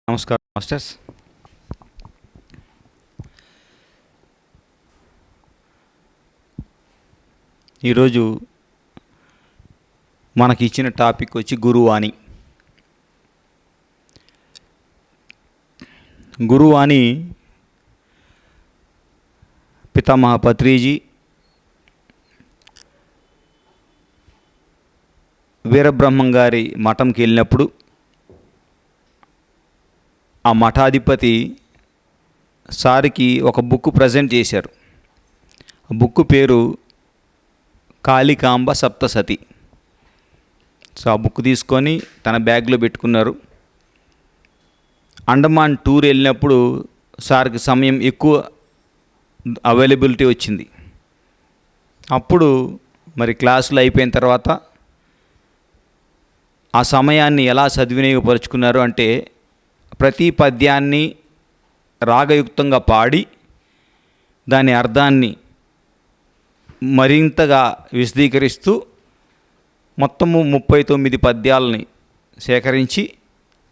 నమస్కారం మాస్టర్స్. ఈరోజు మనకి ఇచ్చిన టాపిక్ వచ్చి గురువాణి. గురువాణి పితామహ పత్రిజీ వీరబ్రహ్మం గారి మఠంకి వెళ్ళినప్పుడు ఆ మఠాధిపతి సారికి ఒక బుక్ ప్రజెంట్ చేశారు. ఆ బుక్ పేరు కాళికాంబ సప్తసతి. సో ఆ బుక్ తీసుకొని తన బ్యాగ్లో పెట్టుకున్నారు. అండమాన్ టూర్ వెళ్ళినప్పుడు సార్కి సమయం ఎక్కువ అవైలబిలిటీ వచ్చింది. అప్పుడు మరి క్లాసులు అయిపోయిన తర్వాత ఆ సమయాన్ని ఎలా సద్వినియోగపరుచుకున్నారు అంటే, ప్రతి పద్యాన్ని రాగయుక్తంగా పాడి దాని అర్థాన్ని మరింతగా విశదీకరిస్తూ మొత్తము 39 పద్యాలని సేకరించి,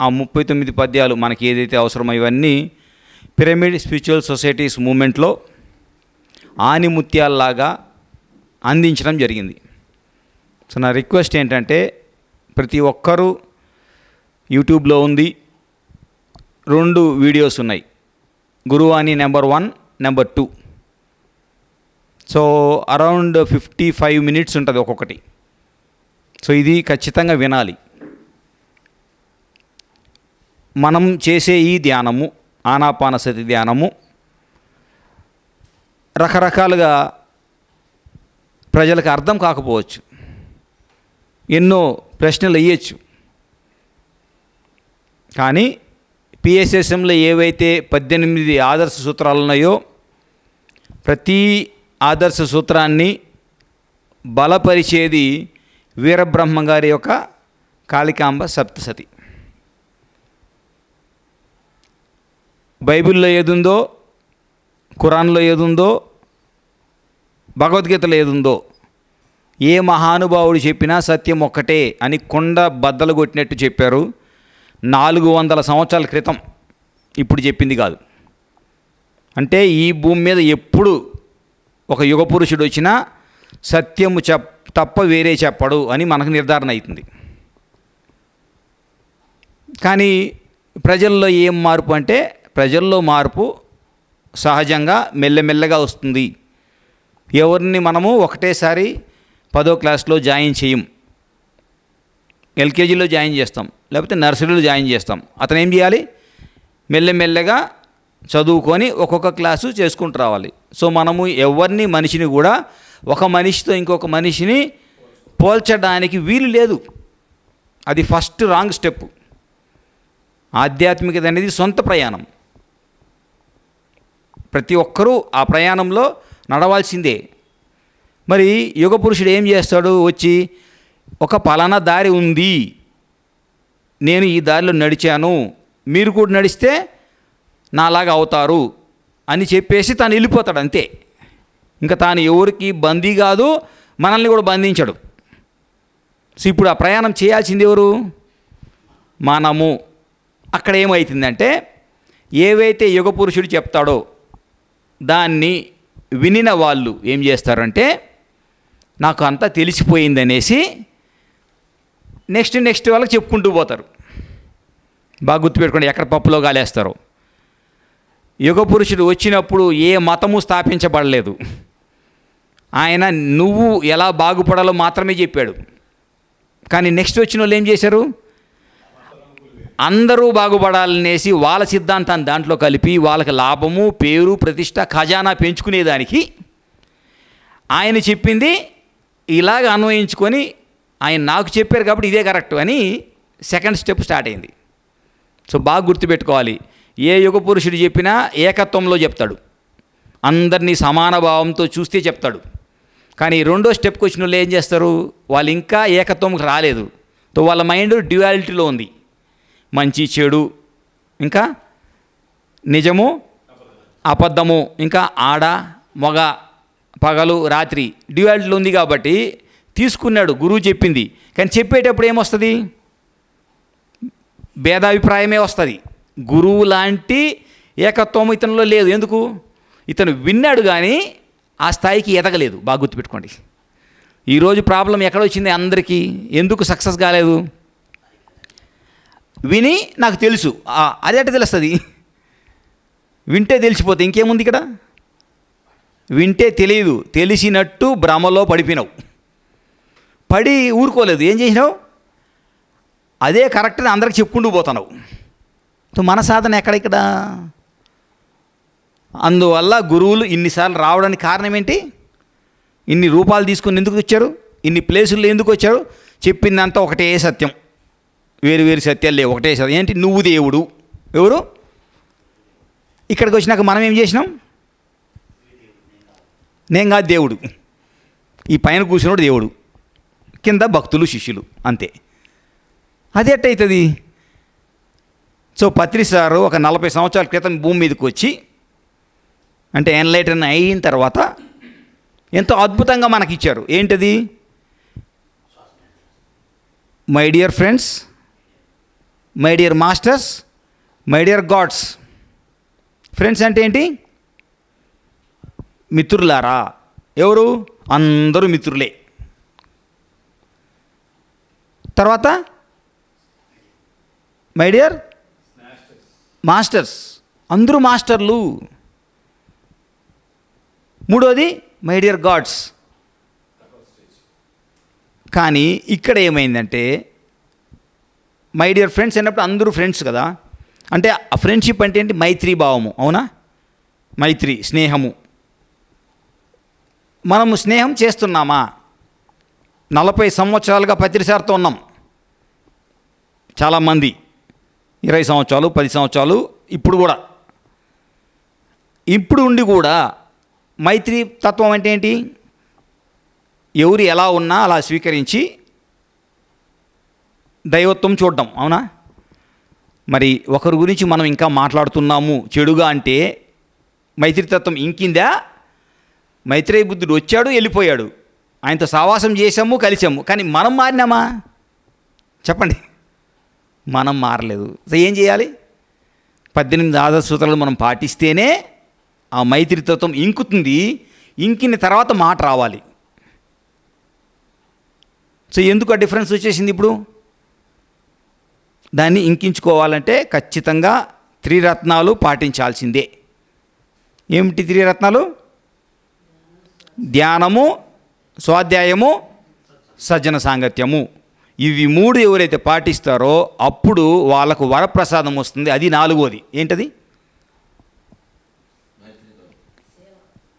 ఆ 39 పద్యాలు మనకి ఏదైతే అవసరమో ఇవన్నీ పిరమిడ్ స్పిరిచువల్ సొసైటీస్ మూమెంట్లో ఆనిముత్యాల్లాగా అందించడం జరిగింది. సో నా రిక్వెస్ట్ ఏంటంటే, ప్రతి ఒక్కరూ యూట్యూబ్లో ఉంది, 2 వీడియోస్ ఉన్నాయి, Guruvani number 1, number 2. So around 55 minutes ఉంటుంది ఒక్కొక్కటి. సో ఇది ఖచ్చితంగా వినాలి. మనం చేసే ఈ ధ్యానము, ఆనాపానసతి ధ్యానము రకరకాలుగా ప్రజలకు అర్థం కాకపోవచ్చు, ఎన్నో ప్రశ్నలు వేయచ్చు. కానీ పిఎస్ఎస్ఎంలో ఏవైతే 18 ఆదర్శ సూత్రాలు ఉన్నాయో, ప్రతి ఆదర్శ సూత్రాన్ని బలపరిచేది వీరబ్రహ్మం గారి యొక్క కాళికాంబ సప్తసతి. బైబిల్లో ఏదుందో, ఖురాన్లో ఏదుందో, భగవద్గీతలో ఏదుందో, ఏ మహానుభావుడు చెప్పినా సత్యం ఒక్కటే అని కొండ బద్దలు కొట్టినట్టు చెప్పారు. 400 సంవత్సరాల క్రితం, ఇప్పుడు చెప్పింది కాదు. అంటే ఈ భూమి మీద ఎప్పుడు ఒక యుగ పురుషుడు వచ్చినా సత్యము తప్ప వేరే చెప్పడు అని మనకు నిర్ధారణ అవుతుంది. కానీ ప్రజల్లో ఏం మార్పు అంటే, ప్రజల్లో మార్పు సహజంగా మెల్లమెల్లగా వస్తుంది. ఎవరిని మనము ఒకటేసారి 10వ క్లాస్లో జాయిన్ చేయం. ఎల్కేజీలో జాయిన్ చేస్తాం, లేకపోతే నర్సరీలో జాయిన్ చేస్తాం. అతను ఏం చేయాలి? మెల్లమెల్లగా చదువుకొని ఒక్కొక్క క్లాసు చేసుకుంటూ రావాలి. సో మనము ఎవరిని, మనిషిని కూడా ఒక మనిషితో ఇంకొక మనిషిని పోల్చడానికి వీలు లేదు. అది ఫస్ట్ రాంగ్ స్టెప్. ఆధ్యాత్మికత అనేది సొంత ప్రయాణం. ప్రతి ఒక్కరూ ఆ ప్రయాణంలో నడవాల్సిందే. మరి యుగ పురుషుడు ఏం చేస్తాడు? వచ్చి ఒక పలానా దారి ఉంది, నేను ఈ దారిలో నడిచాను, మీరు కూడా నడిస్తే నాలాగా అవుతారు అని చెప్పేసి తాను వెళ్ళిపోతాడు అంతే. ఇంకా తాను ఎవరికి బందీ కాదు, మనల్ని కూడా బంధించడు. సో ఇప్పుడు ఆ ప్రయాణం చేయాల్సింది ఎవరు? మనము. అక్కడ ఏమవుతుందంటే, ఏవైతే యుగ పురుషుడు చెప్తాడో దాన్ని వినిన వాళ్ళు ఏం చేస్తారంటే, నాకు అంతా తెలిసిపోయిందనేసి నెక్స్ట్ వాళ్ళకి చెప్పుకుంటూ పోతారు. బాగా గుర్తుపెట్టుకోండి, ఎక్కడ పప్పులో గాలేస్తారు. యుగ పురుషుడు వచ్చినప్పుడు ఏ మతము స్థాపించబడలేదు. ఆయన నువ్వు ఎలా బాగుపడాలో మాత్రమే చెప్పాడు. కానీ నెక్స్ట్ వచ్చిన వాళ్ళు ఏం చేశారు? అందరూ బాగుపడాలనేసి వాళ్ళ సిద్ధాంతాన్ని దాంట్లో కలిపి వాళ్ళకి లాభము, పేరు, ప్రతిష్ట, ఖజానా పెంచుకునేదానికి ఆయన చెప్పింది ఇలాగ అన్వయించుకొని, ఆయన నాకు చెప్పారు కాబట్టి ఇదే కరెక్ట్ అని సెకండ్ స్టెప్ స్టార్ట్ అయింది. సో బాగా గుర్తుపెట్టుకోవాలి, ఏ యుగ పురుషుడు చెప్పినా ఏకత్వంలో చెప్తాడు, అందరినీ సమాన భావంతో చూస్తే చెప్తాడు. కానీ రెండో స్టెప్కి వచ్చిన వాళ్ళు ఏం చేస్తారు? వాళ్ళు ఇంకా ఏకత్వంకి రాలేదు. సో వాళ్ళ మైండ్ డ్యుయాలిటీలో ఉంది. మంచి చెడు, ఇంకా నిజము అబద్ధము, ఇంకా ఆడ మగ, పగలు రాత్రి డ్యుయాలిటీలో ఉంది. కాబట్టి తీసుకున్నాడు గురువు చెప్పింది. కానీ చెప్పేటప్పుడు ఏమొస్తుంది? భేదాభిప్రాయమే వస్తుంది. గురువు లాంటి ఏకత్వం ఇతనిలో లేదు. ఎందుకు? ఇతను విన్నాడు కానీ ఆ స్థాయికి ఎదగలేదు. బాగా గుర్తుపెట్టుకోండి. ఈరోజు ప్రాబ్లం ఎక్కడ వచ్చింది అందరికీ? ఎందుకు సక్సెస్ కాలేదు? విని నాకు తెలుసు, అది ఎట్ట తెలుస్తుంది? వింటే తెలిసిపోతే ఇంకేముంది ఇక్కడ? వింటే తెలియదు, తెలిసినట్టు భ్రమలో పడిపోయినావు. పడి ఊరుకోలేదు, ఏం చేసినావు? అదే కరెక్ట్ అని అందరికి చెప్పుకుంటూ పోతున్నావు. మన సాధన ఎక్కడ ఇక్కడ? అందువల్ల గురువులు ఇన్నిసార్లు రావడానికి కారణం ఏంటి? ఇన్ని రూపాలు తీసుకుని ఎందుకు వచ్చారు? ఇన్ని ప్లేసుల్లో ఎందుకు వచ్చారు? చెప్పిందంతా ఒకటే సత్యం, వేరు వేరు సత్యాలు లేవు, ఒకటే సత్యం. ఏంటి? నువ్వు దేవుడు. ఎవరు? ఇక్కడికి వచ్చినాక మనం ఏం చేసినాం? నేను కాదు దేవుడు, ఈ పైన కూర్చున్నాడు దేవుడు, కింద భక్తులు శిష్యులు, అంతే. అది ఎట్టయితుంది? సో పత్రి సారు ఒక 40 సంవత్సరాల క్రితం భూమి మీదకి వచ్చి, అంటే ఎన్లైటన్ అయిన తర్వాత ఎంతో అద్భుతంగా మనకిచ్చారు. ఏంటది? My dear friends, my dear masters, my dear God's. Friends అంటే ఏంటి? మిత్రులారా. ఎవరు? అందరూ మిత్రులే. తర్వాత మై డియర్ మాస్టర్స్, అందరూ మాస్టర్లు. మూడోది మై డియర్ గాడ్స్. కానీ ఇక్కడ ఏమైందంటే మై డియర్ ఫ్రెండ్స్ అన్నప్పుడు అందరూ ఫ్రెండ్స్ కదా. అంటే ఆ ఫ్రెండ్షిప్ అంటే ఏంటి? మైత్రీ భావము, అవునా? మైత్రి, స్నేహము. మనము స్నేహం చేస్తున్నామా? 40 సంవత్సరాలుగా పత్రిసార్తో ఉన్నాం చాలామంది, 20 సంవత్సరాలు, 10 సంవత్సరాలు, ఇప్పుడు కూడా. ఇప్పుడు ఉండి కూడా మైత్రి తత్వం అంటే ఏంటి? ఎవరు ఎలా ఉన్నా అలా స్వీకరించి దైవత్వం చూడడం, అవునా? మరి ఒకరి గురించి మనం ఇంకా మాట్లాడుతున్నాము చెడుగా అంటే మైత్రితత్వం ఇంకిందా? మైత్రేయ బుద్ధుడు వచ్చాడు, వెళ్ళిపోయాడు, ఆయనతో సావాసం చేసాము, కలిసాము, కానీ మనం మారినామా? చెప్పండి. మనం మారలేదు. సో ఏం చేయాలి? 18 ఆదర్శ సూత్రాలు మనం పాటిస్తేనే ఆ మైత్రితత్వం ఇంకుతుంది. ఇంకిన తర్వాత మాట రావాలి. సో ఎందుకు ఆ డిఫరెన్స్ వచ్చేసింది ఇప్పుడు? దాన్ని ఇంకించుకోవాలంటే ఖచ్చితంగా 3 రత్నాలు పాటించాల్సిందే. ఏమిటి 3 రత్నాలు? ధ్యానము, స్వాధ్యాయము, సజ్జన సాంగత్యము. ఇవి 3 ఎవరైతే పాటిస్తారో అప్పుడు వాళ్ళకు వరప్రసాదం వస్తుంది. అది 4వది. ఏంటది?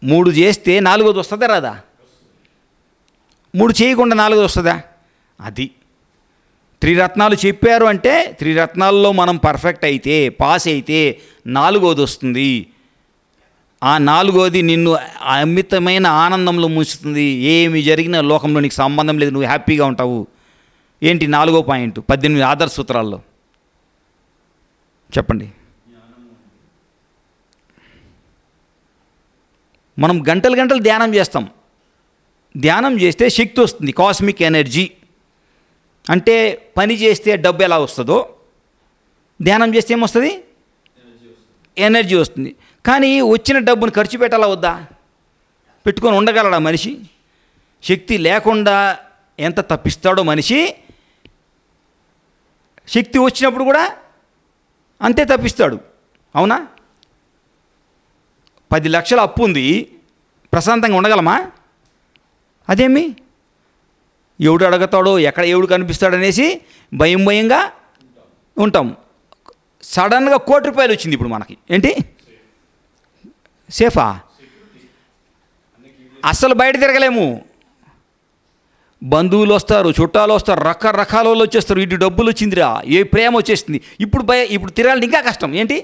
3 చేస్తే 4వది వస్తుందా రాదా? 3 చేయకుండా 4వది వస్తుందా? అది 3 రత్నాలు చెప్పారు అంటే 3 రత్నాల్లో మనం పర్ఫెక్ట్ అయితే, పాస్ అయితే 4వది వస్తుంది. ఆ 4వది నిన్ను అమితమైన ఆనందంలో ముంచుతుంది. ఏమి జరిగిన లోకంలో నీకు సంబంధం లేదు, నువ్వు హ్యాపీగా ఉంటావు. ఏంటి 4వ పాయింట్ 18 ఆదర్శ సూత్రాల్లో? చెప్పండి. మనం గంటలు గంటలు ధ్యానం చేస్తాం. ధ్యానం చేస్తే శక్తి వస్తుంది, కాస్మిక్ ఎనర్జీ. అంటే పని చేస్తే డబ్బు ఎలా వస్తుందో ధ్యానం చేస్తే ఏమొస్తుంది? ఎనర్జీ వస్తుంది. కానీ వచ్చిన డబ్బును ఖర్చు పెట్టాలా వద్దా? పెట్టుకొని ఉండగలడా మనిషి? శక్తి లేకుండా ఎంత తప్పిస్తాడో మనిషి, శక్తి వచ్చినప్పుడు కూడా అంతే తప్పిస్తాడు, అవునా? 10 లక్షల అప్పు ఉంది, ప్రశాంతంగా ఉండగలమా? అదేమి? ఎవడు అడుగుతాడో, ఎక్కడ ఎవడు కనిపిస్తాడనేసి భయంగా ఉంటాం. సడన్గా ₹1,00,00,000 వచ్చింది ఇప్పుడు మనకి. ఏంటి? సేఫా? అస్సలు బయట తిరగలేము. బంధువులు వస్తారు, చుట్టాలు వస్తారు, రకరకాల వాళ్ళు వచ్చేస్తారు. ఇటు డబ్బులు వచ్చిందిరా, ఏ ప్రేమ వచ్చేస్తుంది. ఇప్పుడు తిరగాలంటే ఇంకా కష్టం. ఏంటి?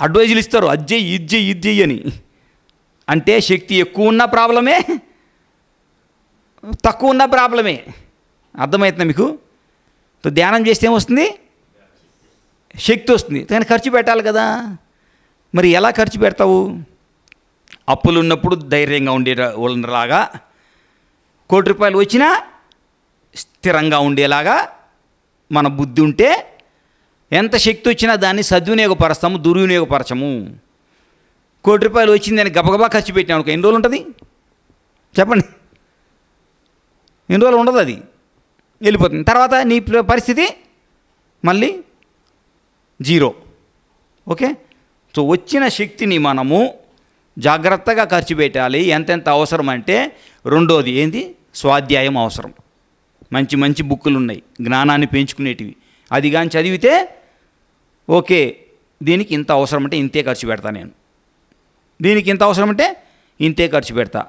అడ్వైజులు ఇస్తారు, అజ్జెయ్యి ఇది అని. అంటే శక్తి ఎక్కువ ఉన్న ప్రాబ్లమే, తక్కువ ఉన్న ప్రాబ్లమే. అర్థమవుతుందా మీకు? ధ్యానం చేస్తే ఏమొస్తుంది? శక్తి వస్తుంది, కానీ ఖర్చు పెట్టాలి కదా. మరి ఎలా ఖర్చు పెడతావు? అప్పులు ఉన్నప్పుడు ధైర్యంగా ఉండేలాగా, ₹1,00,00,000 వచ్చినా స్థిరంగా ఉండేలాగా మన బుద్ధి ఉంటే ఎంత శక్తి వచ్చినా దాన్ని సద్వినియోగపరస్తాము, దుర్వినియోగపరచము. ₹1,00,00,000 వచ్చిందని గబగబా ఖర్చు పెట్టినాం అనుకో, ఎన్ని రోజులు ఉంటుంది చెప్పండి? ఎన్ని రోజులు ఉండదు, అది వెళ్ళిపోతుంది. తర్వాత నీ పరిస్థితి మళ్ళీ జీరో. ఓకే. సో వచ్చిన శక్తిని మనము జాగ్రత్తగా ఖర్చు పెట్టాలి. ఎంతెంత అవసరం అంటే, రెండోది ఏంది, స్వాధ్యాయం అవసరం. మంచి మంచి బుక్కులు ఉన్నాయి జ్ఞానాన్ని పెంచుకునేటివి, అది కానీ చదివితే ఓకే, దీనికి ఇంత అవసరం అంటే ఇంతే ఖర్చు పెడతా, నేను దీనికి ఇంత అవసరం అంటే ఇంతే ఖర్చు పెడతా,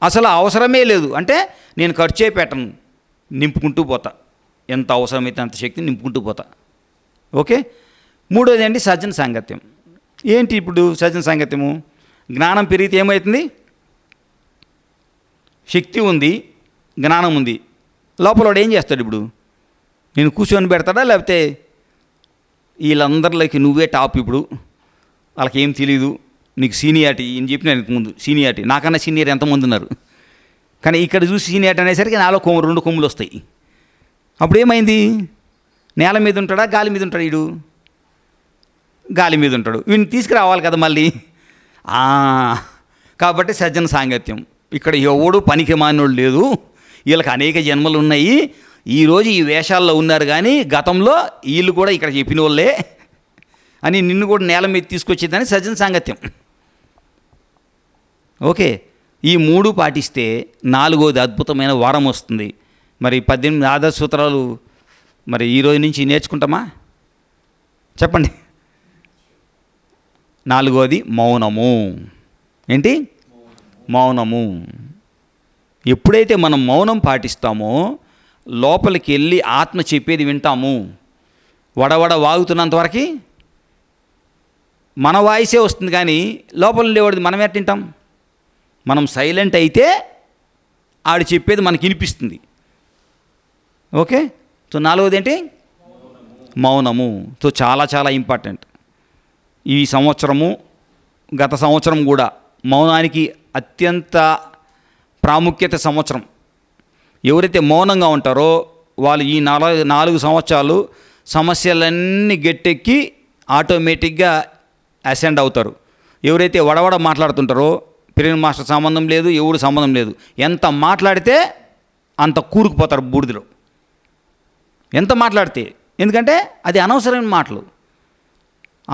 అసలు అవసరమే లేదు అంటే నేను ఖర్చే పెట్టను, నింపుకుంటూ పోతా, ఎంత అవసరమైతే అంత శక్తిని నింపుకుంటూ పోతా. ఓకే. మూడోది అండి సజ్జన సాంగత్యం. ఏంటి ఇప్పుడు సజ్జన సాంగత్యము? జ్ఞానం పెరిగితే ఏమవుతుంది? శక్తి ఉంది, జ్ఞానం ఉంది, లోపల వాడు ఏం చేస్తాడు? ఇప్పుడు నేను కూర్చొని పెడతాడా, లేకపోతే వీళ్ళందరిలోకి నువ్వే టాప్, ఇప్పుడు వాళ్ళకి ఏం తెలీదు, నీకు సీనియారిటీ అని చెప్పి నేను ముందు సీనియారిటీ, నాకన్నా సీనియర్ ఎంతమంది ఉన్నారు, కానీ ఇక్కడ చూసి సీనియారిటీ అనేసరికి నాలో 2 కొమ్ములు వస్తాయి. అప్పుడు ఏమైంది? నేల మీద ఉంటాడా, గాలి మీద ఉంటాడు? వీడు గాలి మీద ఉంటాడు, వీడిని తీసుకురావాలి కదా మళ్ళీ. కాబట్టి సజ్జన సాంగత్యం. ఇక్కడ ఎవడు పనికి మానోడు లేదు, వీళ్ళకి అనేక జన్మలు ఉన్నాయి, ఈరోజు ఈ వేషాల్లో ఉన్నారు, కానీ గతంలో వీళ్ళు కూడా ఇక్కడ చెప్పిన వాళ్ళే అని నిన్ను కూడా నేల మీద తీసుకొచ్చేదని సజ్జన సాంగత్యం. ఓకే. ఈ 3 పాటిస్తే 4వది అద్భుతమైన వరం వస్తుంది. మరి 18 ఆదర్శ సూత్రాలు మరి ఈరోజు నుంచి నేర్చుకుంటామా చెప్పండి? 4వది మౌనము. ఏంటి? మౌనము. ఎప్పుడైతే మనం మౌనం పాటిస్తామో లోపలికి వెళ్ళి ఆత్మ చెప్పేది వింటాము. వడవడ వాగుతున్నంతవరకు మన వాయిసే వస్తుంది, కానీ లోపల ఉండేవాడిది మనం ఎట్లా వింటాం? మనం సైలెంట్ అయితే ఆడు చెప్పేది మనకి వినిపిస్తుంది. ఓకే. సో 4వది ఏంటి? మౌనము. సో చాలా చాలా ఇంపార్టెంట్. ఈ సంవత్సరము, గత సంవత్సరం కూడా మౌనానికి అత్యంత ప్రాముఖ్యత సంవత్సరం. ఎవరైతే మౌనంగా ఉంటారో వాళ్ళు ఈ 4 సంవత్సరాలు సమస్యలన్నీ గట్టెక్కి ఆటోమేటిక్గా అసెండ్ అవుతారు. ఎవరైతే వడవడ మాట్లాడుతుంటారో, పిరియన్ మాస్టర్ సంబంధం లేదు, ఎవరు సంబంధం లేదు, ఎంత మాట్లాడితే అంత కూరుకుపోతారు బూడిదలో. ఎంత మాట్లాడితే, ఎందుకంటే అది అనవసరమైన మాటలు,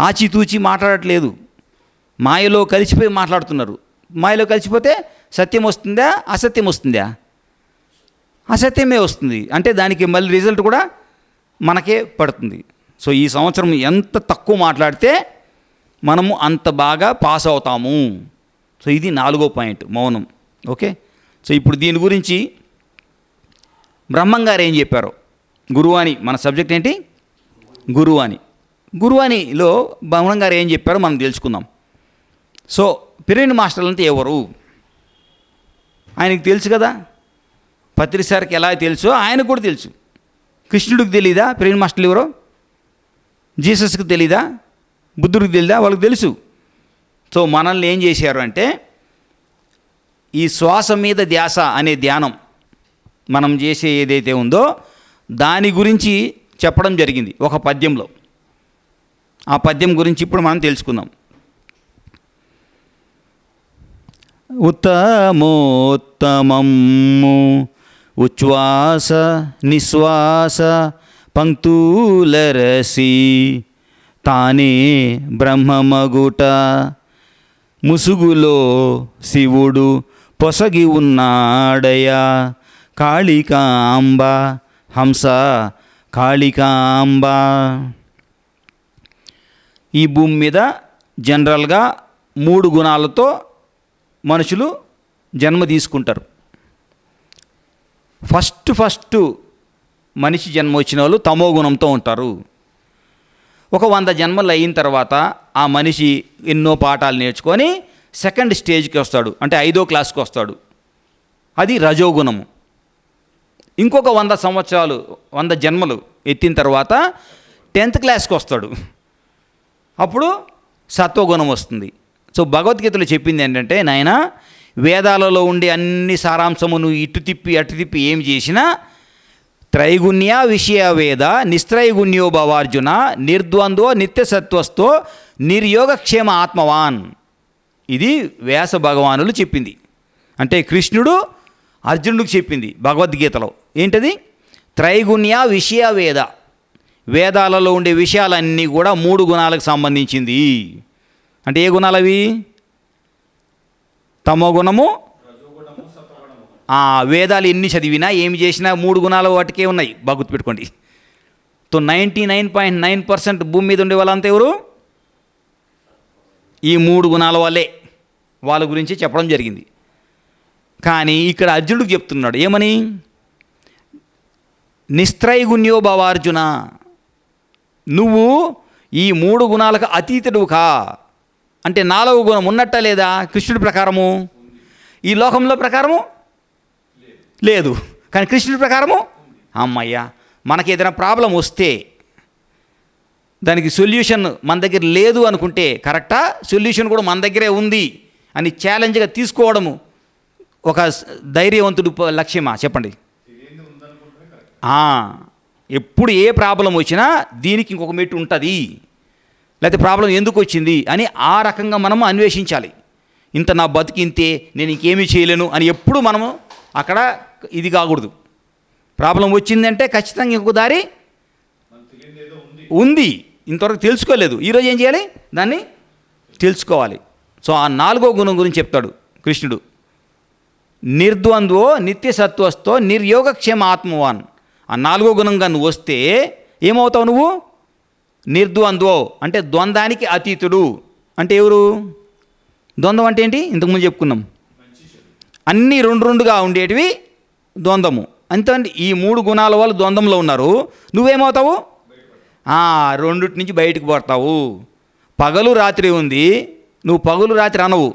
ఆచితూచి మాట్లాడట్లేదు, మాయలో కలిసిపోయి మాట్లాడుతున్నారు. మాయలో కలిసిపోతే సత్యం వస్తుందా, అసత్యం వస్తుందా? అసత్యమే వస్తుంది. అంటే దానికి మళ్ళీ రిజల్ట్ కూడా మనకే పడుతుంది. సో ఈ సంవత్సరం ఎంత తక్కువ మాట్లాడితే మనము అంత బాగా పాస్ అవుతాము. సో ఇది 4వ పాయింట్, మౌనం. ఓకే. సో ఇప్పుడు దీని గురించి బ్రహ్మంగారు ఏం చెప్పారో, గురువాణి మన సబ్జెక్ట్ ఏంటి? గురువాణి. గురువాణిలో బ్రహ్మంగారు ఏం చెప్పారో మనం తెలుసుకుందాం. సో పిరియన్ మాస్టర్లు అంటే ఎవరు? ఆయనకు తెలుసు కదా, పత్రి సార్కి ఎలా తెలుసో ఆయనకు కూడా తెలుసు. కృష్ణుడికి తెలీదా పిరియన్ మాస్టర్లు ఎవరో? జీసస్కి తెలీదా? బుద్ధుడికి తెలీదా? వాళ్ళకి తెలుసు. సో మనల్ని ఏం చేశారు అంటే, ఈ శ్వాస మీద ధ్యాస అనే ధ్యానం మనం చేసే ఏదైతే ఉందో దాని గురించి చెప్పడం జరిగింది ఒక పద్యంలో. ఆ పద్యం గురించి ఇప్పుడు మనం తెలుసుకుందాం. ఉత్తమోత్తమము ఉచ్ఛ్వాస నిశ్వాస పంక్తులరసి తానే బ్రహ్మమగుట ముసుగులో శివుడు పొసగి ఉన్నాడయా కాళికాంబ హంస కాళికాంబ. ఈ భూమి మీద జనరల్గా 3 గుణాలతో మనుషులు జన్మ తీసుకుంటారు. ఫస్ట్ మనిషి జన్మ వచ్చిన వాళ్ళు తమో గుణంతో ఉంటారు. ఒక 100 జన్మలు అయిన తర్వాత ఆ మనిషి ఎన్నో పాఠాలు నేర్చుకొని సెకండ్ స్టేజ్కి వస్తాడు, అంటే 5వ క్లాస్కి వస్తాడు, అది రజోగుణము. ఇంకొక 100 సంవత్సరాలు 100 జన్మలు ఎత్తిన తర్వాత 10th క్లాస్కి వస్తాడు, అప్పుడు సత్వగుణం వస్తుంది. సో భగవద్గీతలో చెప్పింది ఏంటంటే, నాయన వేదాలలో ఉండే అన్ని సారాంశము నువ్వు ఇటు తిప్పి అటు తిప్పి ఏం చేసినా త్రైగుణ్య విషయ వేద నిస్త్రైగుణ్యో భవార్జున నిర్ద్వంద్వో నిత్యసత్వస్థో నిర్యోగక్షేమ ఆత్మవాన్. ఇది వ్యాస భగవానులు చెప్పింది. అంటే కృష్ణుడు అర్జునుడికి చెప్పింది భగవద్గీతలో. ఏంటది? త్రైగుణ్య విషయ వేద, వేదాలలో ఉండే విషయాలన్నీ కూడా 3 గుణాలకు సంబంధించింది. అంటే ఏ గుణాలు అవి? తమో గుణము, వేదాలు ఎన్ని చదివినా ఏమి చేసినా 3 గుణాలు వాటికే ఉన్నాయి, బాగుర్తు పెట్టుకోండి. 99.9% భూమి మీద ఉండే వాళ్ళంతా ఎవరు? ఈ 3 గుణాల వాళ్ళే. వాళ్ళ గురించి చెప్పడం జరిగింది. కానీ ఇక్కడ అర్జునుడికి చెప్తున్నాడు ఏమని? నిస్త్రైగుణ్యో భవార్జున, నువ్వు ఈ 3 గుణాలకు అతీతుడు కా. అంటే 4వ గుణం ఉన్నట్ట లేదా? కృష్ణుడి ప్రకారము ఈ లోకంలో ప్రకారము లేదు, కానీ కృష్ణుడి ప్రకారము అమ్మయ్యా. మనకి ఏదైనా ప్రాబ్లం వస్తే దానికి సొల్యూషన్ మన దగ్గర లేదు అనుకుంటే కరెక్టా? సొల్యూషన్ కూడా మన దగ్గరే ఉంది అని ఛాలెంజ్గా తీసుకోవడము ఒక ధైర్యవంతుడు లక్ష్యమా? చెప్పండి. ఎప్పుడు ఏ ప్రాబ్లం వచ్చినా దీనికి ఇంకొక మెట్టు ఉంటుంది, లేకపోతే ప్రాబ్లం ఎందుకు వచ్చింది అని ఆ రకంగా మనము అన్వేషించాలి. ఇంత నా బతికి ఇంతే, నేను ఇంకేమీ చేయలేను అని ఎప్పుడు మనము అక్కడ ఇది కాకూడదు. ప్రాబ్లం వచ్చిందంటే ఖచ్చితంగా ఇంకొక దారి ఉంది, ఇంతవరకు తెలుసుకోలేదు, ఈరోజు ఏం చేయాలి? దాన్ని తెలుసుకోవాలి. సో ఆ 4వ గుణం గురించి చెప్తాడు కృష్ణుడు. నిర్ద్వంద్వో నిత్యసత్వస్థో నిర్యోగక్షేమ ఆత్మవాన్. ఆ 4వ గుణంగా నువ్వు వస్తే ఏమవుతావు? నువ్వు నిర్ద్వంద్వో అంటే ద్వంద్వానికి అతీతుడు. అంటే ఎవరు? ద్వంద్వం అంటే ఏంటి? ఇంతకుముందు చెప్పుకున్నాం, అన్నీ 2గా ఉండేటివి ద్వంద్వము. అంతే. ఈ 3 గుణాల వాళ్ళు ద్వంద్వంలో ఉన్నారు. నువ్వేమవుతావు? 2 నుంచి బయటకు పడతావు. పగలు రాత్రి ఉంది, నువ్వు పగలు రాత్రి అనవు,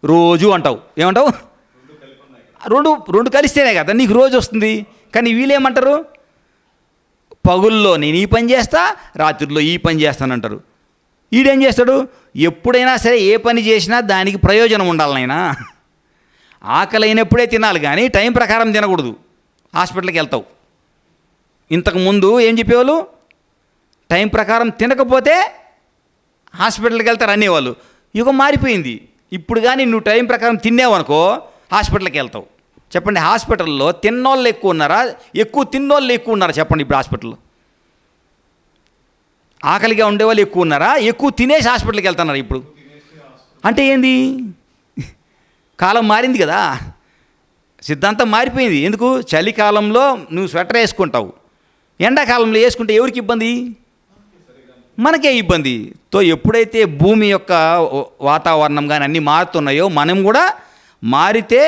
రోజు అంటావు. ఏమంటావు? రెండు కలిస్తేనే కదా నీకు రోజు వస్తుంది. కానీ వీళ్ళేమంటారు? పగుల్లో నేను ఈ పని చేస్తా, రాత్రిలో ఈ పని చేస్తానంటారు. ఈడేం చేస్తాడు? ఎప్పుడైనా సరే ఏ పని చేసినా దానికి ప్రయోజనం ఉండాలి నాయనా. ఆకలి అయినప్పుడే తినాలి, కానీ టైం ప్రకారం తినకూడదు. హాస్పిటల్కి వెళ్తావు. ఇంతకుముందు ఏం చెప్పేవాళ్ళు? టైం ప్రకారం తినకపోతే హాస్పిటల్కి వెళ్తారు అనేవాళ్ళు. యుగం మారిపోయింది. ఇప్పుడు కానీ నువ్వు టైం ప్రకారం తిన్నావనుకో హాస్పిటల్కి వెళ్తావు. చెప్పండి, హాస్పిటల్లో తిన్నోళ్ళు ఎక్కువ ఉన్నారా, ఎక్కువ తిన్నోళ్ళు ఎక్కువ ఉన్నారా? చెప్పండి. ఇప్పుడు హాస్పిటల్లో ఆకలిగా ఉండేవాళ్ళు ఎక్కువ ఉన్నారా, ఎక్కువ తినేసి హాస్పిటల్కి వెళ్తున్నారు? ఇప్పుడు అంటే ఏంది? కాలం మారింది కదా, సిద్ధాంతం మారిపోయింది. ఎందుకు? చలికాలంలో నువ్వు స్వెటర్ వేసుకుంటావు, ఎండాకాలంలో వేసుకుంటే ఎవరికి ఇబ్బంది? మనకే ఇబ్బంది. తో ఎప్పుడైతే భూమి యొక్క వాతావరణం కానీ అన్నీ మారుతున్నాయో మనం కూడా మారితే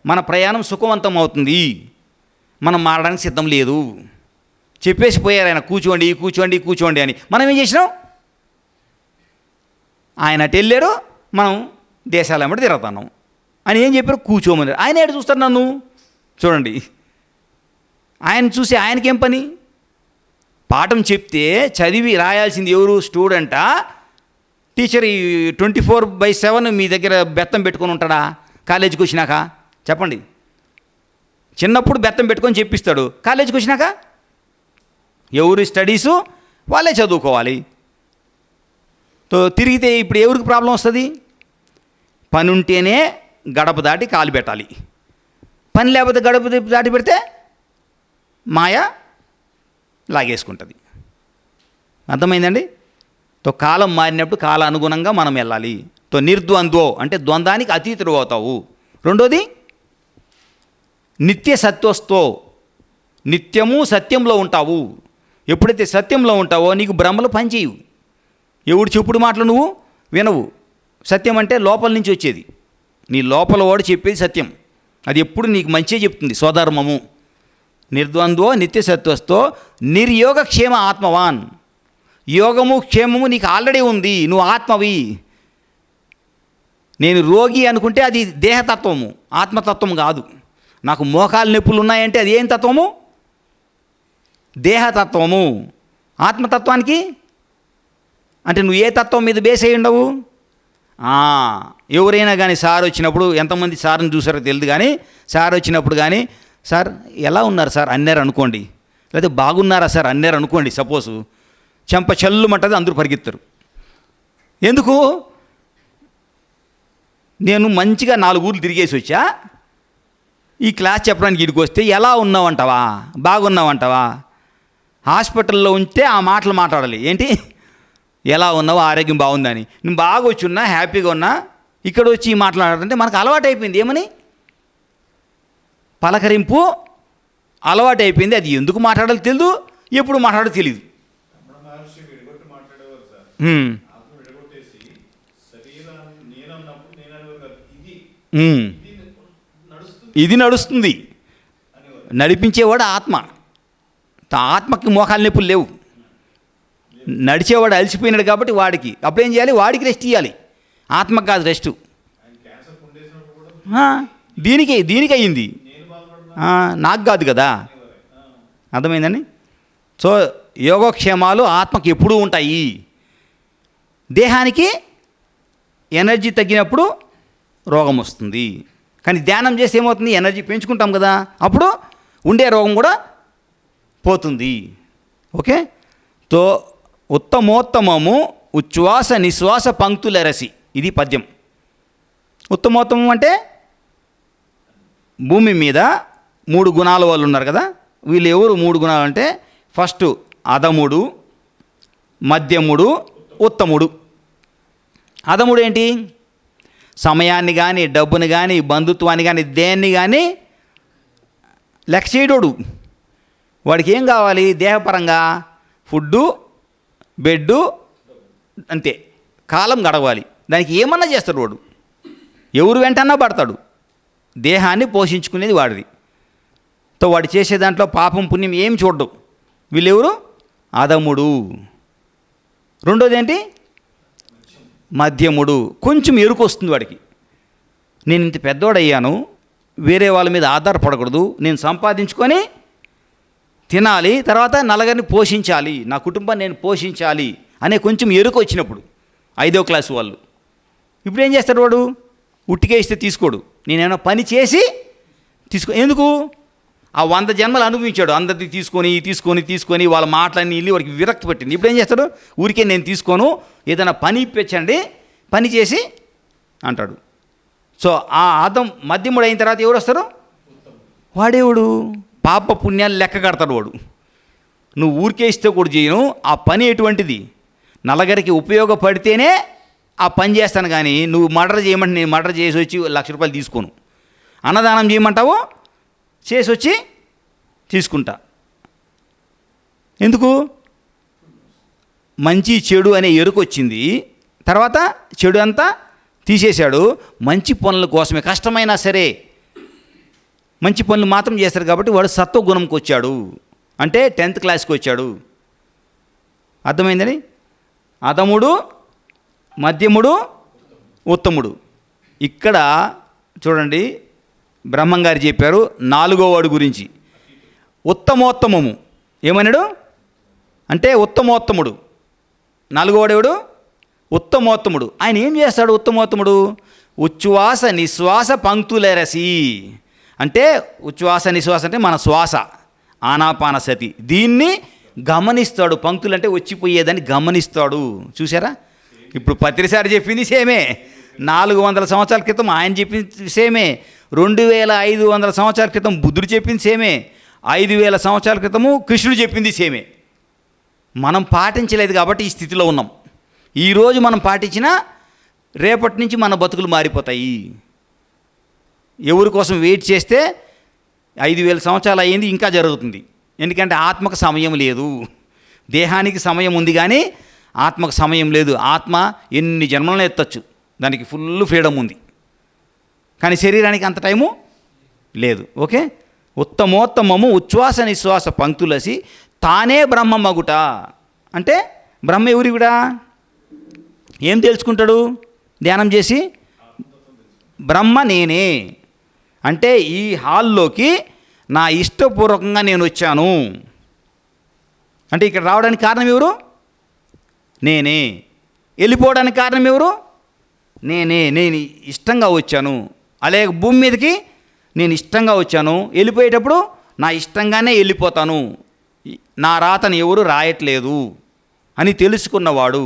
మన ప్రయాణం సుఖవంతం అవుతుంది. మనం మారడానికి సిద్ధం లేదు. చెప్పేసి పోయారు ఆయన, కూర్చోండి కూర్చోండి కూర్చోండి అని. మనం ఏం చేసినాం? ఆయన అటు వెళ్ళారు, మనం దేశాలు ఏమిటి తిరుగుతున్నాం అని ఏం చెప్పారు? కూర్చోమని. ఆయన ఏడు చూస్తారు నన్ను? చూడండి, ఆయన చూసి ఆయనకేం పని? పాఠం చెప్తే చదివి రాయాల్సింది ఎవరు? స్టూడెంటా? టీచర్ ఈ 24/7 మీ దగ్గర బెత్తం పెట్టుకొని ఉంటాడా కాలేజీకి వచ్చినాక? చెప్పండి. చిన్నప్పుడు బెత్తం పెట్టుకొని చెప్పిస్తాడు, కాలేజీకి వచ్చినాక ఎవరు స్టడీసు వాళ్ళే చదువుకోవాలి. తిరిగితే ఇప్పుడు ఎవరికి ప్రాబ్లం వస్తుంది? పని ఉంటేనే గడప దాటి కాలు పెట్టాలి, పని లేకపోతే గడప దాటి పెడితే మాయ లాగేసుకుంటుంది. అర్థమైందండి? కాలం మారినప్పుడు కాల అనుగుణంగా మనం వెళ్ళాలి. నిర్ద్వంద్వో అంటే ద్వంద్వానికి అతీతుడు అవుతావు. రెండోది నిత్య సత్వస్థో, నిత్యము సత్యంలో ఉంటావు. ఎప్పుడైతే సత్యంలో ఉంటావో నీకు భ్రమలు పనిచేయవు. ఎవడు చెప్పుడు మాటలు నువ్వు వినవు. సత్యం అంటే లోపల నుంచి వచ్చేది, నీ లోపల వాడు చెప్పేది సత్యం. అది ఎప్పుడు నీకు మంచిగా చెప్తుంది, స్వధర్మము. నిర్ద్వంద్వో నిత్య సత్వస్థో నిర్యోగక్షేమ ఆత్మవాన్. యోగము క్షేమము నీకు ఆల్రెడీ ఉంది, నువ్వు ఆత్మవి. నేను రోగి అనుకుంటే అది దేహతత్వము, ఆత్మతత్వం కాదు. నాకు మోకాలు నొప్పులు ఉన్నాయంటే అది ఏం తత్వము? దేహతత్వము. ఆత్మతత్వానికి అంటే నువ్వు ఏ తత్వం మీద బేస్ అయ్యి ఉండవు? ఎవరైనా కానీ సార్ వచ్చినప్పుడు, ఎంతమంది సార్ని చూసారో తెలియదు కానీ, సార్ వచ్చినప్పుడు కానీ సార్ ఎలా ఉన్నారు సార్ అన్నారు అనుకోండి, లేకపోతే బాగున్నారా సార్ అన్నారు అనుకోండి, సపోజు చెంప చల్లుమంటది, అందరూ పరిగెత్తారు. ఎందుకు? నేను మంచిగా 4 ఊర్లు తిరిగేసి వచ్చా, ఈ క్లాస్ చెప్పడానికి ఇడికి వస్తే ఎలా ఉన్నావంటావా, బాగున్నావంటావా? హాస్పిటల్లో ఉంటే ఆ మాటలు మాట్లాడాలి. ఏంటి, ఎలా ఉన్నావు, ఆరోగ్యం బాగుందని. నేను బాగా వచ్చి ఉన్నా, హ్యాపీగా ఉన్నా, ఇక్కడ వచ్చి మాట్లాడాలంటే మనకు అలవాటు అయిపోయింది. ఏమని? పలకరింపు అలవాటు అయిపోయింది. అది ఎందుకు మాట్లాడాలో తెలియదు, ఎప్పుడు మాట్లాడాలో తెలియదు. ఇది నడుస్తుంది. నడిపించేవాడు ఆత్మ. ఆత్మకి మోకాలు నొప్పులు లేవు. నడిచేవాడు అలసిపోయినాడు కాబట్టి వాడికి అప్పుడేం చేయాలి, వాడికి రెస్ట్ ఇవ్వాలి. ఆత్మకు కాదు రెస్టు. దీనికి అయ్యింది, నాకు కాదు కదా. అర్థమైందండి? సో యోగక్షేమాలు ఆత్మకి ఎప్పుడూ ఉంటాయి. దేహానికి ఎనర్జీ తగ్గినప్పుడు రోగం వస్తుంది. కానీ ధ్యానం చేస్తే ఏమవుతుంది, ఎనర్జీ పెంచుకుంటాం కదా, అప్పుడు ఉండే రోగం కూడా పోతుంది. ఓకే. తో ఉత్తమోత్తమము ఉచ్ఛ్వాస నిశ్వాస పంక్తులరసి, ఇది పద్యం. ఉత్తమోత్తమం అంటే భూమి మీద 3 గుణాల వాళ్ళు ఉన్నారు కదా. వీళ్ళు ఎవరు 3 గుణాలు అంటే, ఫస్ట్ అధముడు, మధ్యముడు, ఉత్తముడు. అధముడు ఏంటి? సమయాన్ని కానీ, డబ్బుని కానీ, బంధుత్వాన్ని కానీ, దేన్ని కానీ లెక్క చేయడోడు. వాడికి ఏం కావాలి? దేహపరంగా ఫుడ్డు, బెడ్డు, అంతే. కాలం గడవాలి. దానికి ఏమన్నా చేస్తాడు వాడు. ఎవరు వెంటన్నా పడతాడు. దేహాన్ని పోషించుకునేది వాడిది. తో వాడు చేసే దాంట్లో పాపం పుణ్యం ఏం చూడడు. వీళ్ళెవరు? అధముడు. రెండోది ఏంటి? మధ్యముడు. కొంచెం ఎరుకు వస్తుంది వాడికి. నేను ఇంత పెద్దోడయ్యాను, వేరే వాళ్ళ మీద ఆధారపడకూడదు, నేను సంపాదించుకొని తినాలి, తర్వాత నలుగురిని పోషించాలి, నా కుటుంబాన్ని నేను పోషించాలి అనే కొంచెం ఎరుకు వచ్చినప్పుడు 5వ క్లాసు వాళ్ళు ఇప్పుడు ఏం చేస్తాడు వాడు? ఉట్టికే ఇస్తే తీసుకోడు. నేనేమైనా పని చేసి ఎందుకు? ఆ 100 జన్మలు అనుభవించాడు. అందరిది తీసుకొని వాళ్ళ మాటలన్నీ వెళ్ళి వాడికి విరక్తి పట్టింది. ఇప్పుడు ఏం చేస్తాడు? ఊరికే నేను తీసుకోను, ఏదైనా పని ఇప్పించండి, పని చేసి అంటాడు. సో ఆ మధ్యముడు అయిన తర్వాత ఎవరు వస్తారు? వాడేవాడు పాప పుణ్యాలు లెక్క కడతాడు వాడు. నువ్వు ఊరికే ఇస్తే కూడా చేయను. ఆ పని ఎటువంటిది? నలుగురికి ఉపయోగపడితేనే ఆ పని చేస్తాను, కానీ నువ్వు మర్డర్ చేయమంటే నేను మర్డర్ చేసి వచ్చి 1,00,000 రూపాయలు తీసుకోను. అన్నదానం చేయమంటావు, చేసి వచ్చి తీసుకుంటా. ఎందుకు? మంచి చెడు అనే ఎరుకు వచ్చింది. తర్వాత చెడు అంతా తీసేశాడు. మంచి పనుల కోసమే, కష్టమైనా సరే మంచి పనులు మాత్రం చేస్తారు కాబట్టి వాడు సత్వగుణంకి వచ్చాడు. అంటే 10th క్లాస్కి వచ్చాడు. అర్థమైందని? అధముడు, మధ్యముడు, ఉత్తముడు. ఇక్కడ చూడండి, బ్రహ్మంగారు చెప్పారు 4వ వాడు గురించి. ఉత్తమోత్తమము ఏమన్నాడు అంటే ఉత్తమోత్తముడు. 4వ వాడు ఎవడు? ఉత్తమోత్తముడు. ఆయన ఏం చేస్తాడు? ఉత్తమోత్తముడు ఉచ్ఛ్వాస నిశ్వాస పంక్తులరసి. అంటే ఉచ్ఛ్వాస నిశ్వాస అంటే మన శ్వాస, ఆనాపానసతి, దీన్ని గమనిస్తాడు. పంక్తులు అంటే వచ్చిపోయేదాన్ని గమనిస్తాడు. చూసారా? ఇప్పుడు పత్రిసారి చెప్పింది సేమే, 400 సంవత్సరాల క్రితం ఆయన చెప్పింది సేమే, 2500 సంవత్సరాల క్రితం బుద్ధుడు చెప్పింది సేమే, 5000 సంవత్సరాల క్రితము కృష్ణుడు చెప్పింది సేమే. మనం పాటించలేదు కాబట్టి ఈ స్థితిలో ఉన్నాం. ఈరోజు మనం పాటించినా రేపటి నుంచి మన బతుకులు మారిపోతాయి. ఎవరి కోసం వెయిట్ చేస్తే 5000 సంవత్సరాలు అయ్యింది, ఇంకా జరుగుతుంది. ఎందుకంటే ఆత్మకు సమయం లేదు. దేహానికి సమయం ఉంది కానీ ఆత్మకు సమయం లేదు. ఆత్మ ఎన్ని జన్మలను ఎత్తచ్చు, దానికి ఫుల్ ఫ్రీడమ్ ఉంది. కానీ శరీరానికి అంత టైము లేదు. ఓకే. ఉత్తమోత్తమము ఉచ్ఛ్వాస నిశ్వాస పంక్తులసి తానే బ్రహ్మమగుట. అంటే బ్రహ్మ ఎవరి కూడా ఏం తెలుసుకుంటాడు ధ్యానం చేసి? బ్రహ్మ నేనే. అంటే ఈ హాల్లోకి నా ఇష్టపూర్వకంగా నేను వచ్చాను. అంటే ఇక్కడ రావడానికి కారణం ఎవరు? నేనే. వెళ్ళిపోవడానికి కారణం ఎవరు? నేనే. నేను ఇష్టంగా వచ్చాను. అలాగే భూమి మీదకి నేను ఇష్టంగా వచ్చాను. వెళ్ళిపోయేటప్పుడు నా ఇష్టంగానే వెళ్ళిపోతాను. నా రాతను ఎవరు రాయట్లేదు అని తెలుసుకున్నవాడు.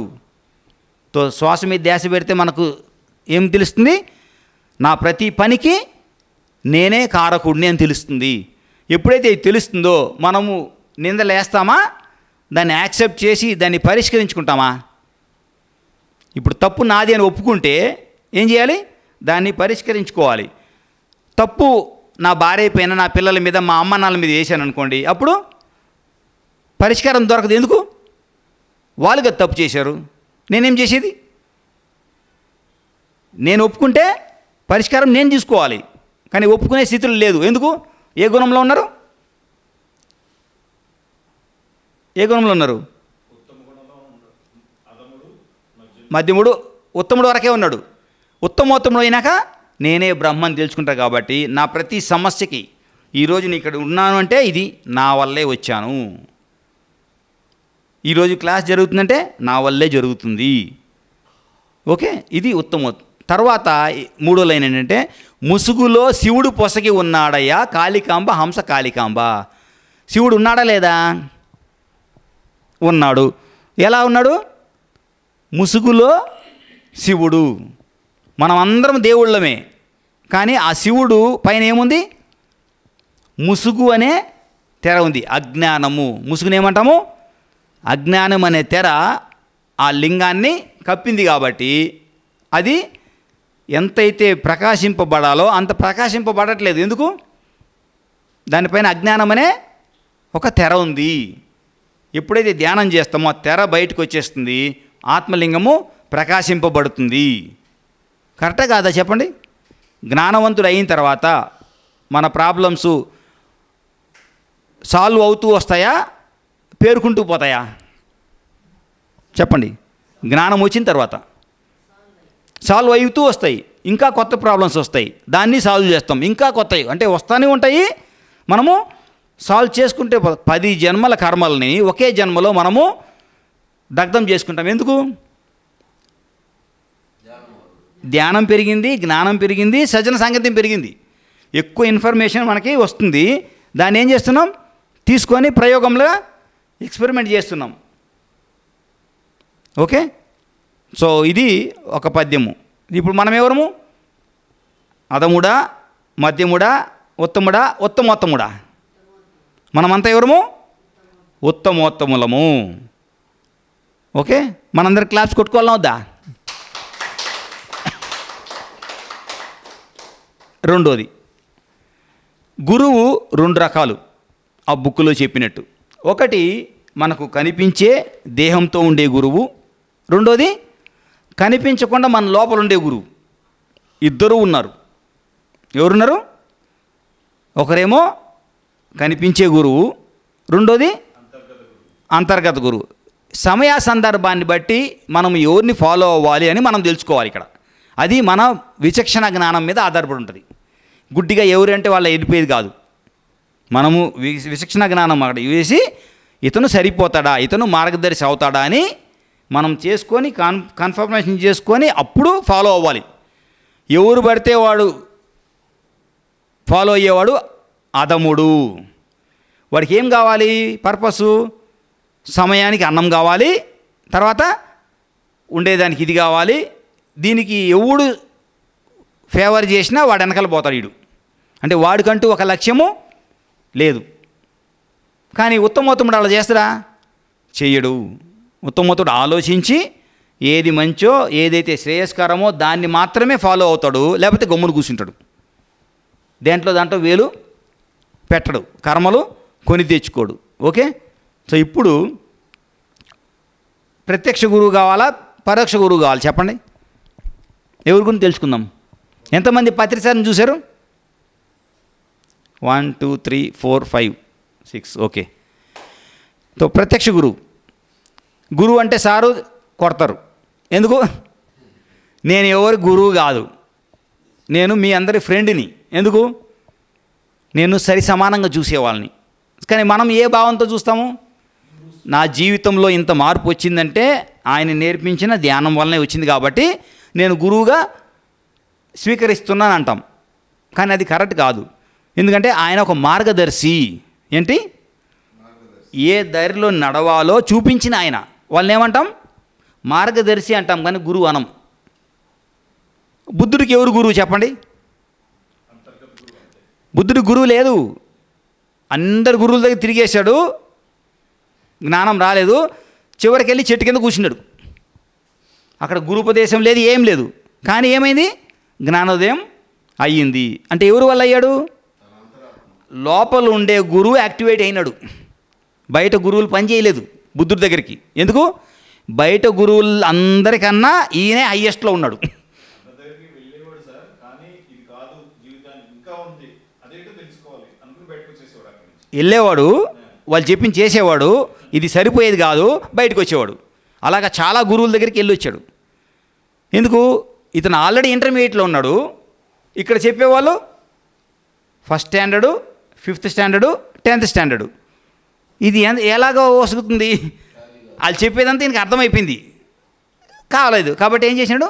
శ్వాస మీద ధ్యాస పెడితే మనకు ఏం తెలుస్తుంది? నా ప్రతి పనికి నేనే కారకుడిని అని తెలుస్తుంది. ఎప్పుడైతే ఇది తెలుస్తుందో మనము నిందలేస్తామా, దాన్ని యాక్సెప్ట్ చేసి దాన్ని పరిష్కరించుకుంటామా? ఇప్పుడు తప్పు నాది అని ఒప్పుకుంటే ఏం చేయాలి? దాన్ని పరిష్కరించుకోవాలి. తప్పు నా భార్య పైన, నా పిల్లల మీద, మా అమ్మ నాన్నల మీద వేసాను అనుకోండి, అప్పుడు పరిష్కారం దొరకదు. ఎందుకు? వాళ్ళు కదా తప్పు చేశారు, నేనేం చేసేది? నేను ఒప్పుకుంటే పరిష్కారం నేను తీసుకోవాలి, కానీ ఒప్పుకునే స్థితిలో లేదు. ఎందుకు? ఏ గుణంలో ఉన్నారు? ఏ గుణంలో ఉన్నారు? మధ్యముడు, ఉత్తముడు వరకే ఉన్నాడు. ఉత్తమోత్తముడు అయినాక నేనే బ్రహ్మని తెలుసుకుంటా. కాబట్టి నా ప్రతి సమస్యకి ఈరోజు నేను ఇక్కడ ఉన్నాను అంటే ఇది నా వల్లే వచ్చాను. ఈరోజు క్లాస్ జరుగుతుందంటే నా వల్లే జరుగుతుంది. ఓకే, ఇది ఉత్తమ. తర్వాత మూడో లైన్ ఏంటంటే, ముసుగులో శివుడు పొసగి ఉన్నాడయ్యా కాళికాంబ హంస కాళికాంబ. శివుడు ఉన్నాడా లేదా? ఉన్నాడు. ఎలా ఉన్నాడు? ముసుగులో శివుడు. మనం అందరం దేవుళ్ళమే, కానీ ఆ శివుడు పైన ఏముంది? ముసుగు అనే తెర ఉంది. అజ్ఞానము. ముసుగునేమంటాము? అజ్ఞానం అనే తెర ఆ లింగాన్ని కప్పింది. కాబట్టి అది ఎంతైతే ప్రకాశింపబడాలో అంత ప్రకాశింపబడట్లేదు. ఎందుకు? దానిపైన అజ్ఞానం అనే ఒక తెర ఉంది. ఎప్పుడైతే ధ్యానం చేస్తామో ఆ తెర బయటకు వచ్చేస్తుంది, ఆత్మలింగము ప్రకాశింపబడుతుంది. కరెక్టా కాదా చెప్పండి? జ్ఞానవంతుడు అయిన తర్వాత మన ప్రాబ్లమ్స్ సాల్వ్ అవుతూ వస్తాయా, పేరుకుంటూ పోతాయా? చెప్పండి. జ్ఞానం వచ్చిన తర్వాత సాల్వ్ అవుతూ వస్తాయి, ఇంకా కొత్త ప్రాబ్లమ్స్ వస్తాయి, దాన్ని సాల్వ్ చేస్తాం, ఇంకా కొత్తవి అంటే వస్తూనే ఉంటాయి. మనము సాల్వ్ చేసుకుంటే 10 జన్మల కర్మల్ని ఒకే జన్మలో మనము దగ్ధం చేసుకుంటాం. ఎందుకు? ధ్యానం పెరిగింది, జ్ఞానం పెరిగింది, సజ్జన సాంగత్యం పెరిగింది, ఎక్కువ ఇన్ఫర్మేషన్ మనకి వస్తుంది. దాన్ని ఏం చేస్తున్నాం? తీసుకొని ప్రయోగంలో ఎక్స్పెరిమెంట్ చేస్తున్నాం. ఓకే, సో ఇది ఒక పద్యము. ఇప్పుడు మనం ఎవరము? అధముడా, మధ్యముడా, ఉత్తముడా, ఉత్తమోత్తముడా? మనమంతా ఎవరము? ఉత్తమోత్తములము. ఓకే, మనందరి క్లాప్స్ కొట్టుకోవాలని వద్దా? రెండోది, గురువు 2 రకాలు ఆ బుక్లో చెప్పినట్టు. ఒకటి మనకు కనిపించే దేహంతో ఉండే గురువు, రెండోది కనిపించకుండా మన లోపల ఉండే గురువు. ఇద్దరు ఉన్నారు. ఎవరున్నారు? ఒకరేమో కనిపించే గురువు, రెండోది అంతర్గత గురువు. సమయ సందర్భాన్ని బట్టి మనం ఎవరిని ఫాలో అవ్వాలి అని మనం తెలుసుకోవాలి. ఇక్కడ అది మన విచక్షణ జ్ఞానం మీద ఆధారపడి ఉంటుంది. గుడ్డిగా ఎవరంటే వాళ్ళ వెళ్ళిపోయేది కాదు. మనము విచక్షణ జ్ఞానం అక్కడ వేసి ఇతను సరిపోతాడా, ఇతను మార్గదర్శి అవుతాడా అని మనం చేసుకొని కన్ఫర్మేషన్ చేసుకొని అప్పుడు ఫాలో అవ్వాలి. ఎవరు పడితే వాడు ఫాలో అయ్యేవాడు అధముడు. వాడికి ఏం కావాలి? పర్పసు, సమయానికి అన్నం కావాలి, తర్వాత ఉండేదానికి ఇది కావాలి. దీనికి ఎవడు ఫేవర్ చేసినా వాడు వెనకాల పోతాడు. వీడు అంటే వాడికంటూ ఒక లక్ష్యము లేదు. కానీ ఉత్తమోత్తముడు అలా చేస్తాడా? చెయ్యడు. ఉత్తమోత్తముడు ఆలోచించి ఏది మంచో, ఏదైతే శ్రేయస్కరమో దాన్ని మాత్రమే ఫాలో అవుతాడు, లేకపోతే గమ్మును కూర్చుంటాడు. దాంట్లో వేలు పెట్టడు, కర్మలు కొని తెచ్చుకోడు. ఓకే, సో ఇప్పుడు ప్రత్యక్ష గురువు కావాలా, పరోక్ష గురువు కావాలి? చెప్పండి. ఎవరి గురించి తెలుసుకుందాం. ఎంతమంది పత్రిసారిని చూశారు? 1 2 3 4 5 6. ఓకే, సో ప్రత్యక్ష గురువు. గురువు అంటే సారు కొడతారు. ఎందుకు? నేను ఎవరి గురువు కాదు, నేను మీ అందరి ఫ్రెండ్ని. ఎందుకు? నేను సరి సమానంగా చూసేవాళ్ళని. కానీ మనం ఏ భావంతో చూస్తాము? నా జీవితంలో ఇంత మార్పు వచ్చిందంటే ఆయన నేర్పించిన ధ్యానం వల్లనే వచ్చింది, కాబట్టి నేను గురువుగా స్వీకరిస్తున్నాను అంటాం. కానీ అది కరెక్ట్ కాదు. ఎందుకంటే ఆయన ఒక మార్గదర్శి. ఏంటి? ఏ దారిలో నడవాలో చూపించిన ఆయన. వాళ్ళని ఏమంటాం? మార్గదర్శి అంటాం, కానీ గురువు అనం. బుద్ధుడికి ఎవరు గురువు చెప్పండి? బుద్ధుడికి గురువు లేదు. అందరు గురువుల దగ్గర తిరిగేశాడు, జ్ఞానం రాలేదు. చివరికి వెళ్ళి చెట్టు కింద కూర్చున్నాడు. అక్కడ గురుపదేశం లేదు, ఏం లేదు. కానీ ఏమైంది? జ్ఞానోదయం అయ్యింది. అంటే ఎవరు వల్ల అయ్యాడు? లోపల ఉండే గురువు యాక్టివేట్ అయినాడు. బయట గురువులు పని చేయలేదు బుద్ధుడి దగ్గరికి. ఎందుకు? బయట గురువులు అందరికన్నా ఈయనే హయ్యెస్ట్లో ఉన్నాడు. వెళ్ళేవాడు, వాళ్ళు చెప్పింది చేసేవాడు, ఇది సరిపోయేది కాదు, బయటకు వచ్చేవాడు. అలాగా చాలా గురువుల దగ్గరికి వెళ్ళి వచ్చాడు. ఎందుకు? ఇతను ఆల్రెడీ ఇంటర్మీడియట్లో ఉన్నాడు. ఇక్కడ చెప్పేవాళ్ళు 1st standard, 5th standard, 10th standard. ఇది ఎలాగో వసుకుతుంది? వాళ్ళు చెప్పేదంతా ఈయనకి అర్థమైపోయింది, కాలేదు. కాబట్టి ఏం చేసినాడు?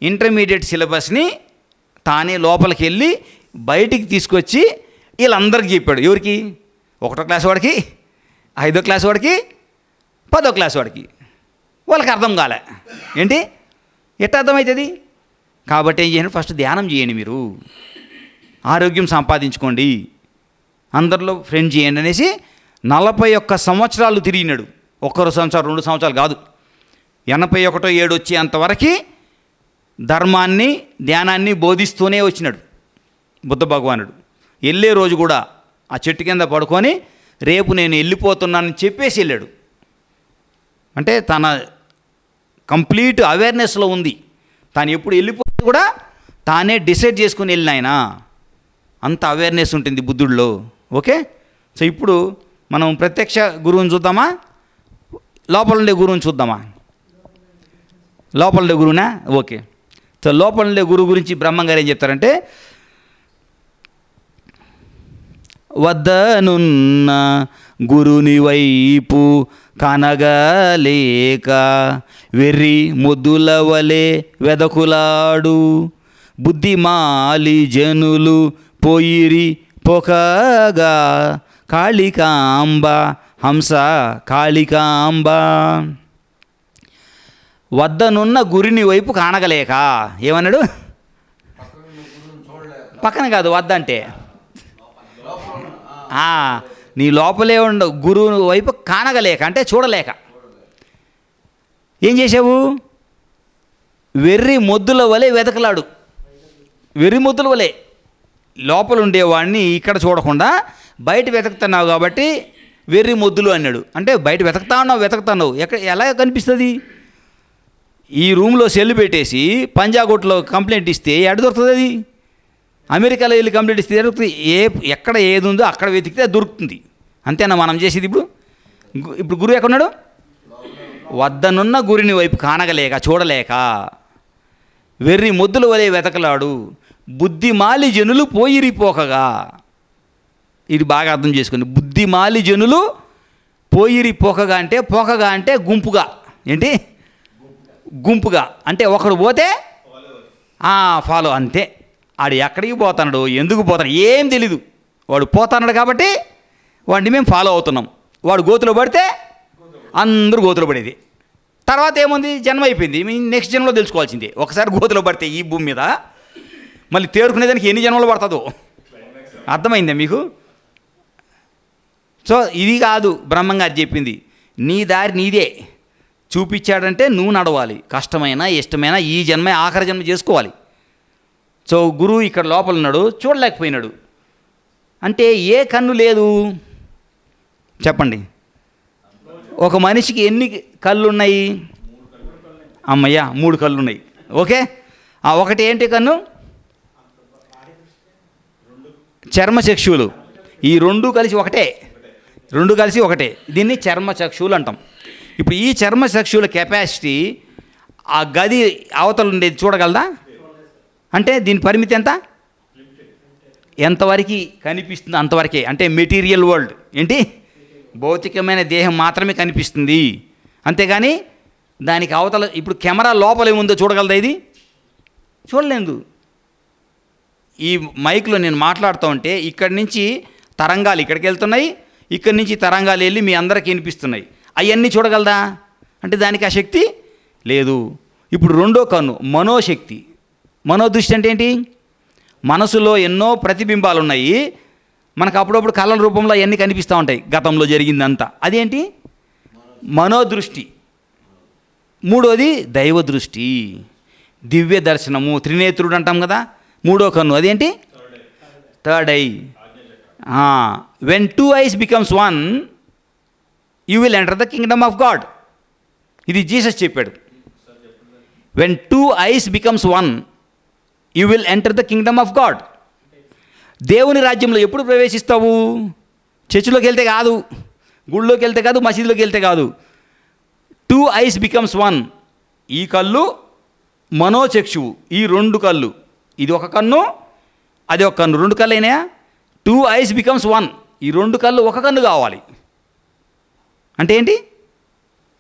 ఇంటర్మీడియట్ సిలబస్ని తానే లోపలికి వెళ్ళి బయటికి తీసుకొచ్చి వీళ్ళందరికీ చెప్పాడు. ఎవరికి? 1వ క్లాస్ వాడికి, 5వ క్లాస్ వాడికి, 10వ క్లాస్ వాడికి. వాళ్ళకి అర్థం కాలే. ఏంటి? ఎట్లా అర్థమవుతుంది? కాబట్టి ఏం చేయండి? ఫస్ట్ ధ్యానం చేయండి, మీరు ఆరోగ్యం సంపాదించుకోండి, అందరిలో ఫ్రెండ్ చేయండి అనేసి 41 సంవత్సరాలు తిరిగినాడు. 1 సంవత్సరం 2 సంవత్సరాలు కాదు, 81 ఏడు వచ్చేంతవరకు ధర్మాన్ని ధ్యానాన్ని బోధిస్తూనే వచ్చినాడు బుద్ధ భగవానుడు. వెళ్ళే రోజు కూడా ఆ చెట్టు కింద పడుకొని రేపు నేను వెళ్ళిపోతున్నానని చెప్పేసి వెళ్ళాడు. అంటే తన కంప్లీట్ అవేర్నెస్లో ఉంది. తాను ఎప్పుడు వెళ్ళిపోతే కూడా తానే డిసైడ్ చేసుకుని వెళ్ళిన ఆయన. అంత అవేర్నెస్ ఉంటుంది బుద్ధుడిలో. ఓకే. సో ఇప్పుడు మనం ప్రత్యక్ష గురువుని చూద్దామా, లోపల ఉండే గురువుని చూద్దామా? లోపల ఉండే గురువునా? ఓకే. సో లోపల ఉండే గురువు గురించి బ్రహ్మంగారు ఏం చెప్తారంటే, వద్దనున్న గురుని వైపు కనగలేక వెర్రి మొద్దుల వలె వెదకులాడు బుద్ధిమాలి జనులు పోయిరి పొకగా కాళికాంబ హంస కాళికాంబ. వద్దనున్న గురిని వైపు కానగలేక ఏమన్నాడు? పక్కన కాదు, వద్దంటే నీ లోపలే ఉండ గురువు వైపు కానగలేక అంటే చూడలేక ఏం చేసావు? వెర్రి మొద్దుల వలె వెతకలాడు. వెర్రి మొద్దుల వలె లోపల ఉండేవాడిని ఇక్కడ చూడకుండా బయట వెతుకుతున్నావు కాబట్టి వెర్రి మొద్దులు అన్నాడు. అంటే బయట వెతుకుతున్నావు ఎలా కనిపిస్తుంది? ఈ రూమ్లో సెల్ పెట్టేసి పంజాగుట్లో కంప్లైంట్ ఇస్తే ఎక్కడ దొరుకుతుంది? అది అమెరికాలో వెళ్ళి కంప్లైంట్ ఇస్తే దొరుకుతుంది. ఎక్కడ ఏది ఉందో అక్కడ వెతికితే దొరుకుతుంది. అంతేనా మనం చేసేది? ఇప్పుడు గురువు ఎక్కడున్నాడు? వద్దనున్న గురిని వైపు కానగలేక చూడలేక వెర్రి మొద్దుల వలె వెతకలాడు బుద్ధిమాలి జనులు పోయిరిపోకగా. ఇది బాగా అర్థం చేసుకోండి. బుద్ధిమాలి జనులు పోయిరిపోకగా అంటే, పోకగా అంటే గుంపుగా. ఏంటి? గుంపుగా అంటే ఒకడు పోతే ఫాలో, అంతే. ఆడు ఎక్కడికి పోతున్నాడు, ఎందుకు పోతాడు ఏం తెలీదు. వాడు పోతున్నాడు కాబట్టి వాడిని మేము ఫాలో అవుతున్నాం. వాడు గోతులో పడితే అందరూ గోతులో పడేది. తర్వాత ఏముంది? జన్మ అయిపోయింది. మీ నెక్స్ట్ జన్మలో తెలుసుకోవాల్సిందే. ఒకసారి గోతులో పడితే ఈ భూమి మీద మళ్ళీ తేరుకునేదానికి ఎన్ని జన్మలు పడుతుందో. అర్థమైందా మీకు? సో ఇది కాదు బ్రహ్మంగారు చెప్పింది. నీ దారి నీదే చూపించాడంటే నువ్వు నడవాలి. కష్టమైనా ఇష్టమైనా ఈ జన్మే ఆఖరి జన్మ చేసుకోవాలి. సో గురువు ఇక్కడ లోపల ఉన్నాడు, చూడలేకపోయినాడు. అంటే ఏ కన్ను లేదు చెప్పండి? ఒక మనిషికి ఎన్ని కళ్ళు ఉన్నాయి? అమ్మయ్య 3 కళ్ళు ఉన్నాయి. ఓకే. ఒకటి ఏంటి కన్ను? చర్మచక్షువులు. ఈ రెండు కలిసి ఒకటే. దీన్ని చర్మచక్షువులు అంటాం. ఇప్పుడు ఈ చర్మచక్షువుల కెపాసిటీ ఆ గది అవతల ఉండేది చూడగలదా? అంటే దీని పరిమితి ఎంతవరకు కనిపిస్తుంది అంతవరకే. అంటే మెటీరియల్ వరల్డ్, ఏంటి భౌతికమైన దేహం మాత్రమే కనిపిస్తుంది. అంతేగాని దానికి అవతల ఇప్పుడు కెమెరా లోపల ఏముందో చూడగలదా? ఇది చూడలేదు. ఈ మైక్లో నేను మాట్లాడుతూ ఉంటే ఇక్కడి నుంచి తరంగాలు ఇక్కడికి వెళ్తున్నాయి, ఇక్కడి నుంచి తరంగాలు వెళ్ళి మీ అందరికీ వినిపిస్తున్నాయి. అవన్నీ చూడగలదా అంటే దానికి ఆ శక్తి లేదు. ఇప్పుడు రెండో కన్ను మనోశక్తి. మనోదృష్టి అంటే ఏంటి? మనసులో ఎన్నో ప్రతిబింబాలు ఉన్నాయి, మనకు అప్పుడప్పుడు కళల రూపంలో అవన్నీ కనిపిస్తూ ఉంటాయి, గతంలో జరిగిందంతా. అదేంటి? మనోదృష్టి. మూడోది దైవ దృష్టి, దివ్య దర్శనము, త్రినేత్రుడు అంటాం కదా, మూడో కన్ను. అదేంటి? Third I. When 2 eyes becomes 1 you will enter the kingdom of God. ఇది జీసస్ చెప్పాడు. When 2 eyes becomes 1 you will enter the kingdom of God. దేవుని రాజ్యంలో ఎప్పుడు ప్రవేశిస్తావు? చర్చిలోకి వెళ్తే కాదు, గుళ్ళోకి వెళ్తే కాదు, మసీదులోకి వెళ్తే కాదు. 2 eyes becomes 1. ఈ కళ్ళు మనోచక్షువు, ఈ రెండు కళ్ళు, ఇది ఒక కన్ను అది ఒక కన్ను, రెండు కళ్ళు అయినాయా? 2 eyes becomes 1. ఈ రెండు కళ్ళు ఒక కన్ను కావాలి అంటే ఏంటి?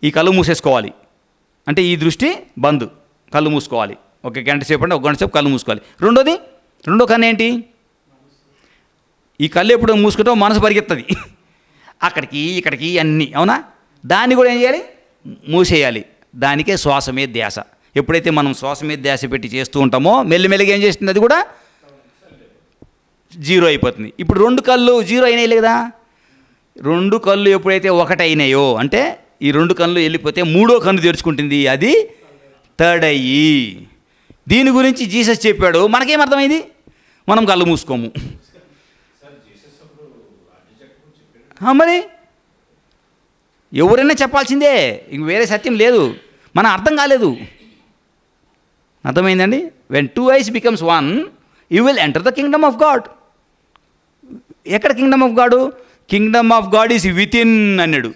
ఈ కళ్ళు మూసేసుకోవాలి అంటే ఈ దృష్టి బంద్, కళ్ళు మూసుకోవాలి. ఒక గంట సేపు అంటే ఒక గంట సేపు కళ్ళు మూసుకోవాలి. రెండో కన్ను ఏంటి? ఈ కళ్ళు ఎప్పుడు మూసుకుంటావు మనసు పరిగెత్తది అక్కడికి ఇక్కడికి అన్నీ, అవునా? దాన్ని కూడా ఏం చేయాలి? మూసేయాలి. దానికే శ్వాస మీద ధ్యాస. ఎప్పుడైతే మనం శ్వాస మీద ధ్యాస పెట్టి చేస్తూ ఉంటామో మెల్లిమెల్లిగా ఏం చేస్తుంది? అది కూడా జీరో అయిపోతుంది. ఇప్పుడు రెండు కళ్ళు జీరో అయినాయి కదా. రెండు కళ్ళు ఎప్పుడైతే ఒకటి అయినాయో అంటే ఈ రెండు కళ్ళు వెళ్ళిపోతే మూడో కన్ను తెరుచుకుంటుంది, అది థర్డ్ అయ్యి. దీని గురించి జీసస్ చెప్పాడు, మనకేం అర్థమైంది? మనం కళ్ళు మూసుకోము. మరి ఎవరైనా చెప్పాల్సిందే, ఇంక వేరే సత్యం లేదు. మనం అర్థం కాలేదు. అర్థమైందండి? When 2 eyes becomes 1 you will enter the kingdom of God. ఎక్కడ Kingdom of God? Kingdom of God is with in అన్నాడు,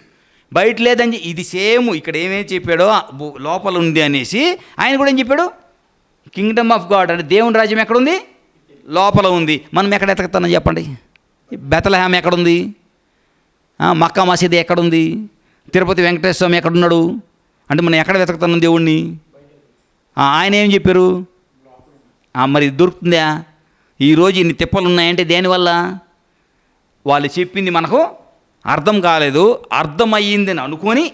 బయట లేదని. ఇది సేమ్ ఇక్కడ ఏమేమి చెప్పాడో లోపల ఉంది అనేసి ఆయన కూడా ఏం చెప్పాడు? కింగ్డమ్ ఆఫ్ గాడ్ అంటే దేవుని రాజ్యం ఎక్కడుంది? లోపల ఉంది. మనం ఎక్కడ ఎతకుతానని చెప్పండి? బెతలహేమ్ ఎక్కడుంది? మక్కా మసీదు ఎక్కడుంది? తిరుపతి వెంకటేశ్వర స్వామి ఎక్కడున్నాడు అంటే మనం ఎక్కడ వెతుకుతున్నాం దేవుణ్ణి? ఆయన ఏం చెప్పారు? మరి దొరుకుతుందా? ఈరోజు ఇన్ని తిప్పలు ఉన్నాయంటే దేనివల్ల? వాళ్ళు చెప్పింది మనకు అర్థం కాలేదు, అర్థమయ్యిందని అనుకొని